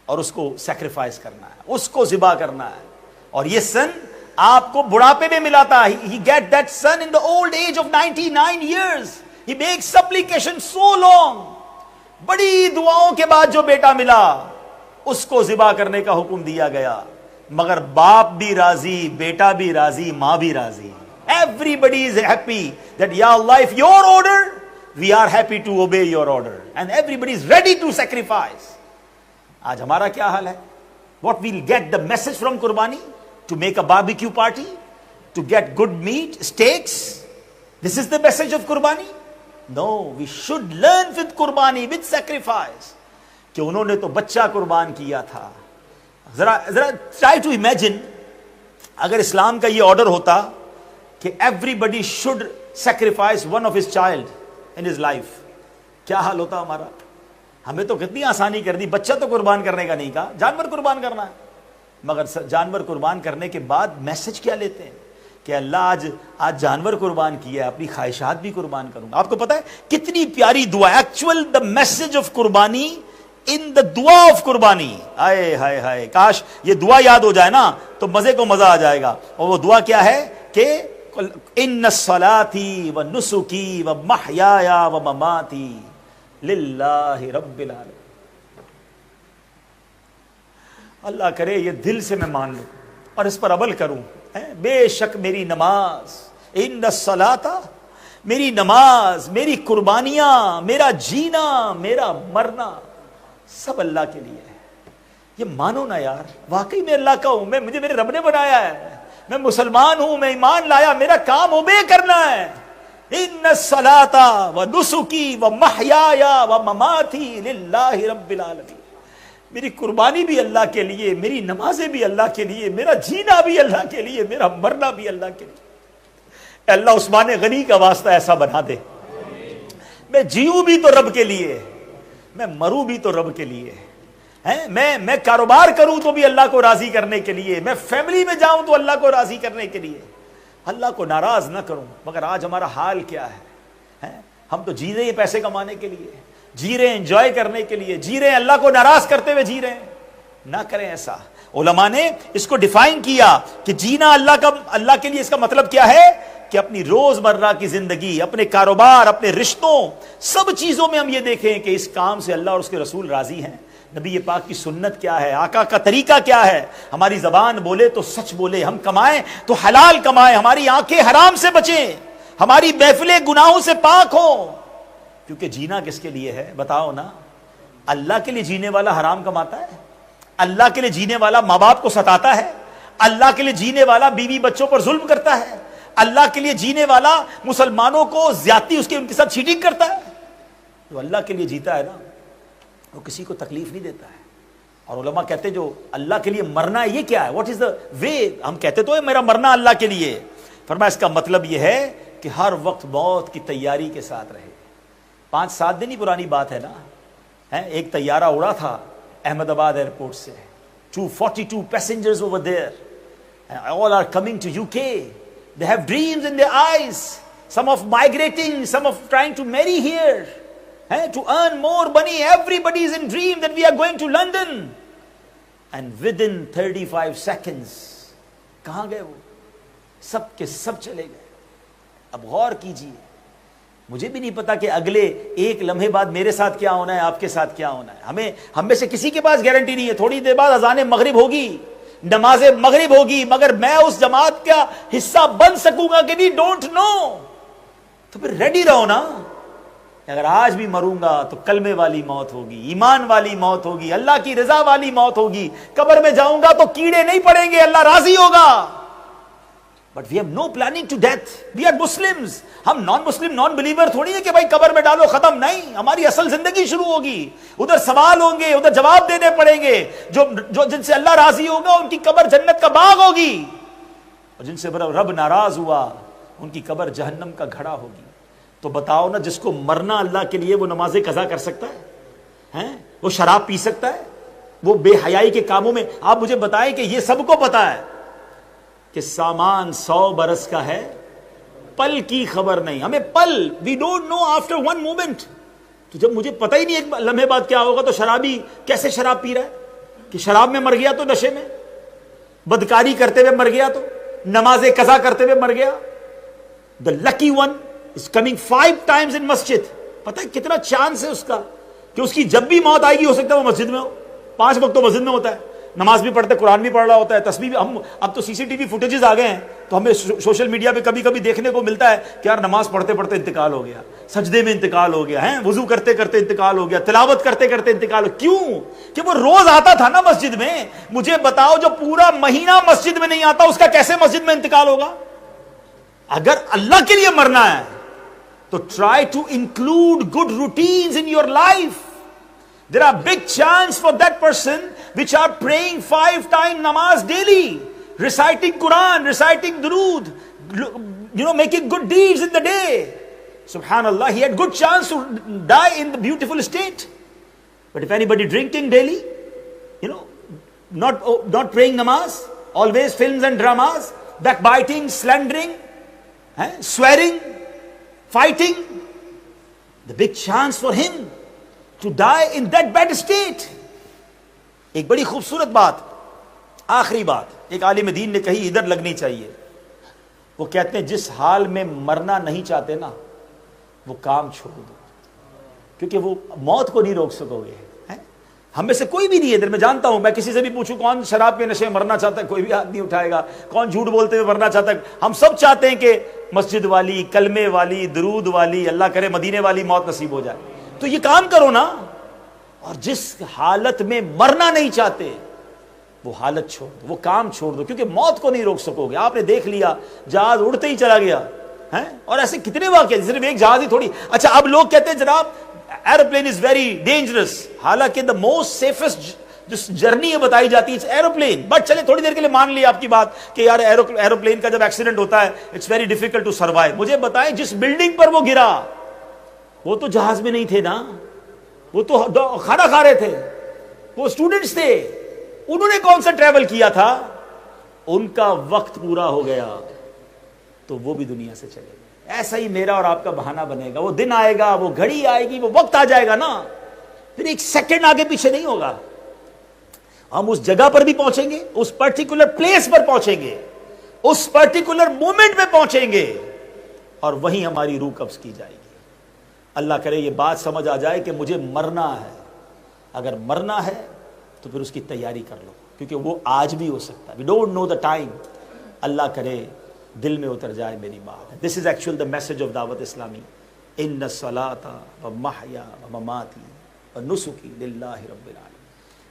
اور اس کو سیکریفائس کرنا ہے، اس کو ذبح کرنا ہے، اور یہ سن آپ کو بڑھاپے میں ملا تھا۔ He get that son in the old age of 99 years. He makes supplication so long. بڑی دعاؤں کے بعد جو بیٹا ملا اس کو ذبح کرنے کا حکم دیا گیا، مگر باپ بھی راضی، بیٹا بھی راضی، ماں بھی راضی۔ Everybody is happy that ya Allah, if your order, we are happy to obey your order, and everybody is ready to sacrifice. آج ہمارا کیا حال ہے؟ What we'll get the message from قربانی؟ To make a barbecue party, to get good meat, steaks. This is the message of Qurbani? No, we should learn with Qurbani, with sacrifice. کہ انہوں نے تو بچہ قربان کیا تھا۔ ذرا try to imagine اگر اسلام کا یہ آرڈر ہوتا کہ everybody should sacrifice one of his child in his life، کیا حال ہوتا ہمارا؟ ہمیں تو کتنی آسانی کر دی، بچہ تو قربان کرنے کا نہیں کہا، جانور قربان کرنا ہے، مگر جانور قربان کرنے کے بعد میسج کیا لیتے ہیں کہ اللہ آج جانور قربان کیا ہے، اپنی خواہشات بھی قربان کروں گا۔ آپ کو پتا ہے کتنی پیاری دعا، ایکچوئل دا میسج آف قربانی ان دا دعا آف قربانی۔ ہائے ہائے ہائے، کاش یہ دعا یاد ہو جائے نا تو مزے کو مزہ آ جائے گا۔ اور وہ دعا کیا ہے کہ ان صلاتی و نسکی و محیایا و مماتی للہ رب العالمین۔ اللہ کرے یہ دل سے میں مان لوں اور اس پر عمل کروں۔ بے شک میری نماز، ان الصلاۃ، میری نماز، میری قربانیاں، میرا جینا، میرا مرنا سب اللہ کے لیے ہے۔ یہ مانو نا یار، واقعی میں اللہ کا ہوں، مجھے میرے رب نے بنایا ہے، میں مسلمان ہوں، میں ایمان لایا، میرا کام اوبے کرنا ہے۔ ان الصلاۃ و نسکی و محیایا و مماتی للہ رب العالمین۔ میری قربانی بھی اللہ کے لیے، میری نمازیں بھی اللہ کے لیے، میرا جینا بھی اللہ کے لیے، میرا مرنا بھی اللہ کے لیے۔ اللہ عثمان غنی کا واسطہ ایسا بنا دے، میں جیوں بھی تو رب کے لیے، میں مروں بھی تو رب کے لیے، میں کاروبار کروں تو بھی اللہ کو راضی کرنے کے لیے، میں فیملی میں جاؤں تو اللہ کو راضی کرنے کے لیے، اللہ کو ناراض نہ کروں۔ مگر آج ہمارا حال کیا ہے؟ ہم تو جی رہے ہیں پیسے کمانے کے لیے، جی رہے ہیں انجوائے کرنے کے لیے، جی رہے ہیں اللہ کو ناراض کرتے ہوئے جی رہے ہیں۔ نہ کریں ایسا۔ علماء نے اس کو ڈیفائن کیا کہ جینا اللہ کے لیے، اس کا مطلب کیا ہے کہ اپنی روزمرہ کی زندگی، اپنے کاروبار، اپنے رشتوں، سب چیزوں میں ہم یہ دیکھیں کہ اس کام سے اللہ اور اس کے رسول راضی ہیں، نبی پاک کی سنت کیا ہے، آقا کا طریقہ کیا ہے، ہماری زبان بولے تو سچ بولے، ہم کمائیں تو حلال کمائیں، ہماری آنکھیں حرام سے بچیں، ہماری محفلیں گناہوں سے پاک ہوں۔ کیونکہ جینا کس کے لیے ہے بتاؤ نا؟ اللہ کے لیے جینے والا حرام کماتا ہے، اللہ کے لیے جینے والا ماں باپ کو ستاتا ہے، اللہ کے لیے جینے والا بیوی بچوں پر ظلم کرتا ہے، اللہ کے لیے جینے والا مسلمانوں کو زیادتی ان کے ساتھ چیٹنگ کرتا ہے۔ جو اللہ کے لیے جیتا ہے نا وہ کسی کو تکلیف نہیں دیتا ہے. اور علماء کہتے جو اللہ کے لیے مرنا ہے یہ کیا ہے, واٹ از دا وے. ہم کہتے تو ہے میرا مرنا اللہ کے لیے, فرمایا اس کا مطلب یہ ہے کہ ہر وقت موت کی تیاری کے ساتھ رہے. 5-7 دن ہی پرانی بات ہے نا, ایک طیارہ اڑا تھا احمد آباد ایئرپورٹ سے, 242 passengers over there, and all are coming to UK. They have dreams in their eyes, some of migrating, some of trying to marry here, to earn more money. Everybody is in dream that we are going to London, and within 35 seconds کہاں گئے وہ, سب کے سب چلے گئے. اب غور کیجئے, مجھے بھی نہیں پتا کہ اگلے ایک لمحے بعد میرے ساتھ کیا ہونا ہے, آپ کے ساتھ کیا ہونا ہے. ہم میں سے کسی کے پاس گارنٹی نہیں ہے. تھوڑی دیر بعد اذان مغرب ہوگی, نماز مغرب ہوگی, مگر میں اس جماعت کا حصہ بن سکوں گا کہ نہیں, ڈونٹ نو. تو پھر ریڈی رہو نا. اگر آج بھی مروں گا تو کلمے والی موت ہوگی, ایمان والی موت ہوگی, اللہ کی رضا والی موت ہوگی. قبر میں جاؤں گا تو کیڑے نہیں پڑیں گے, اللہ راضی ہوگا. But we have no planning to death. We are Muslims. ہم نان مسلم نان بلیور تھوڑی ہے کہ بھائی قبر میں ڈالو ختم. نہیں, ہماری اصل زندگی شروع ہوگی. ادھر سوال ہوں گے, ادھر جواب دینے پڑیں گے. جو جن سے اللہ راضی ہوگا ان کی قبر جنت کا باغ ہوگی, اور جن سے رب ناراض ہوا ان کی قبر جہنم کا گھڑا ہوگی. تو بتاؤ نا, جس کو مرنا اللہ کے لیے وہ نماز قضا کر سکتا ہے, وہ شراب پی سکتا ہے, وہ بے حیائی کے کاموں میں. آپ مجھے بتائیں کہ یہ سب کو پتا ہے کہ سامان 100 برس کا ہے, پل کی خبر نہیں. ہمیں پل, we don't know after one moment. تو جب مجھے پتہ ہی نہیں ایک لمحے بعد کیا ہوگا, تو شرابی کیسے شراب پی رہا ہے کہ شراب میں مر گیا تو نشے میں, بدکاری کرتے ہوئے مر گیا تو نماز قضا کرتے ہوئے مر گیا. The lucky one is coming 5 times in مسجد. پتہ ہے کتنا چانس ہے اس کا کہ اس کی جب بھی موت آئے گی ہو سکتا ہے وہ مسجد میں ہو. 5 وقت تو مسجد میں ہوتا ہے, نماز بھی پڑھتے, قرآن بھی پڑھ رہا ہوتا ہے, تسبیح بھی. ہم اب تو CCTV فوٹیجز آ گئے ہیں, تو ہمیں سوشل میڈیا پہ کبھی کبھی دیکھنے کو ملتا ہے کہ یار نماز پڑھتے پڑھتے انتقال ہو گیا, سجدے میں انتقال ہو گیا, وضو کرتے کرتے انتقال ہو گیا, تلاوت کرتے کرتے انتقال ہو. کیوں کہ وہ روز آتا تھا نا مسجد میں. مجھے بتاؤ جو پورا مہینہ مسجد میں نہیں آتا اس کا کیسے مسجد میں انتقال ہوگا. اگر اللہ کے لیے مرنا ہے تو try to include good routines in your life. There are big chance for that person which are praying 5 times namaz daily, reciting Quran, reciting durood, making good deeds in the day. Subhanallah, he had good chance to die in the beautiful state. But if anybody drinking daily, not praying namaz, always films and dramas, backbiting, slandering, swearing, fighting, the big chance for him to die in that bad state. ایک بڑی خوبصورت بات, آخری بات ایک عالم دین نے کہی, ادھر لگنی چاہیے. وہ کہتے ہیں جس حال میں مرنا نہیں چاہتے نا وہ کام چھوڑ دو, کیونکہ وہ موت کو نہیں روک سکو گے. ہم میں سے کوئی بھی نہیں ہے ادھر, میں جانتا ہوں, میں کسی سے بھی پوچھوں کون شراب کے نشے میں مرنا چاہتا ہے, کوئی بھی ہاتھ نہیں اٹھائے گا. کون جھوٹ بولتے ہوئے مرنا چاہتا ہے. ہم سب چاہتے ہیں کہ مسجد والی, کلمے والی, درود والی, اللہ کرے مدینے والی موت نصیب ہو جائے. تو یہ کام کرو نا. اور جس حالت میں مرنا نہیں چاہتے وہ حالت چھوڑ دو, وہ کام چھوڑ دو, کیونکہ موت کو نہیں روک سکو گے. آپ نے دیکھ لیا جہاز اڑتے ہی چلا گیا, اور ایسے کتنے واقعے, صرف ایک جہاز ہی تھوڑی. اچھا اب لوگ کہتے ہیں جناب ایروپلین از ویری ڈینجرس, حالانکہ دا موسٹ سیفسٹ جو جرنی ہے بتائی جاتی ہے ایروپلین. بٹ چلے تھوڑی دیر کے لیے مان لیا آپ کی بات کہ یار ایروپلین کا جب ایکسیڈنٹ ہوتا ہے it's very difficult to survive. مجھے بتائیں جس بلڈنگ پر وہ گرا وہ تو جہاز میں نہیں تھے نا, وہ تو کھانا کھا رہے تھے, وہ اسٹوڈنٹس تھے. انہوں نے کون سا ٹریول کیا تھا, ان کا وقت پورا ہو گیا تو وہ بھی دنیا سے چلے گئے. ایسا ہی میرا اور آپ کا بہانہ بنے گا. وہ دن آئے گا, وہ گھڑی آئے گی, وہ وقت آ جائے گا نا, پھر ایک سیکنڈ آگے پیچھے نہیں ہوگا. ہم اس جگہ پر بھی پہنچیں گے, اس پرٹیکولر پلیس پر پہنچیں گے, اس پرٹیکولر مومنٹ میں پہنچیں گے, اور وہیں ہماری روح قبض کی جائے گی. اللہ کرے یہ بات سمجھ آ جائے کہ مجھے مرنا ہے. اگر مرنا ہے تو پھر اس کی تیاری کر لو, کیونکہ وہ آج بھی ہو سکتا ہے. وی ڈونٹ نو دا ٹائم. اللہ کرے دل میں اتر جائے میری بات. This is actual the message of Dawat Islami. ان الصلاۃ ومحیا ومماتی ونسکی للہ رب العالمین.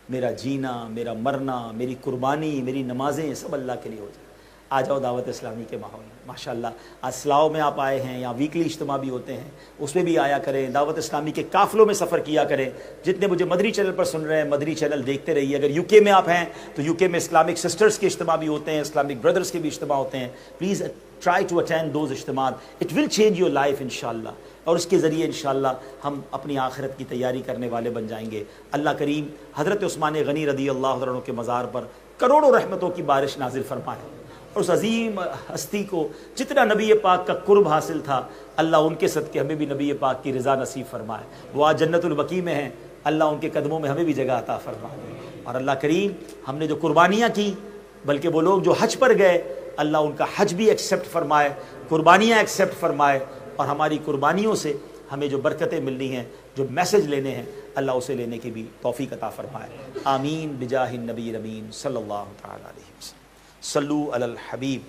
میرا جینا, میرا مرنا, میری قربانی, میری نمازیں سب اللہ کے لیے ہو جائے. آ جاؤ دعوت اسلامی کے ماحول میں. ماشاءاللہ آج سلاؤ میں آپ آئے ہیں, یہاں ویکلی اجتماع بھی ہوتے ہیں, اس میں بھی آیا کریں, دعوت اسلامی کے قافلوں میں سفر کیا کریں. جتنے مجھے مدری چینل پر سن رہے ہیں, مدری چینل دیکھتے رہیے. اگر یو کے میں آپ ہیں تو یو کے میں اسلامک سسٹرز کے اجتماع بھی ہوتے ہیں, اسلامک بردرز کے بھی اجتماع ہوتے ہیں. Please try to attend those اجتماع, it will change your life انشاءاللہ, اور اس کے ذریعے انشاءاللہ ہم اپنی آخرت کی تیاری کرنے والے بن جائیں گے. اللہ کریم حضرت عثمان غنی رضی اللہ عنہ کے مزار پر کروڑوں رحمتوں کی بارش نازل فرمائے, اور اس عظیم ہستی کو جتنا نبی پاک کا قرب حاصل تھا, اللہ ان کے صدقے ہمیں بھی نبی پاک کی رضا نصیب فرمائے. وہ آج جنت البقیع میں ہیں, اللہ ان کے قدموں میں ہمیں بھی جگہ عطا فرمائے. اور اللہ کریم ہم نے جو قربانیاں کی, بلکہ وہ لوگ جو حج پر گئے, اللہ ان کا حج بھی ایکسیپٹ فرمائے, قربانیاں ایکسیپٹ فرمائے, اور ہماری قربانیوں سے ہمیں جو برکتیں ملنی ہیں, جو میسج لینے ہیں, اللہ اسے لینے کی بھی توفیق عطا فرمائے. آمین بجاہ النبی الامین صلی اللہ تعالی علیہ وسلم. صلو علی الحبیب.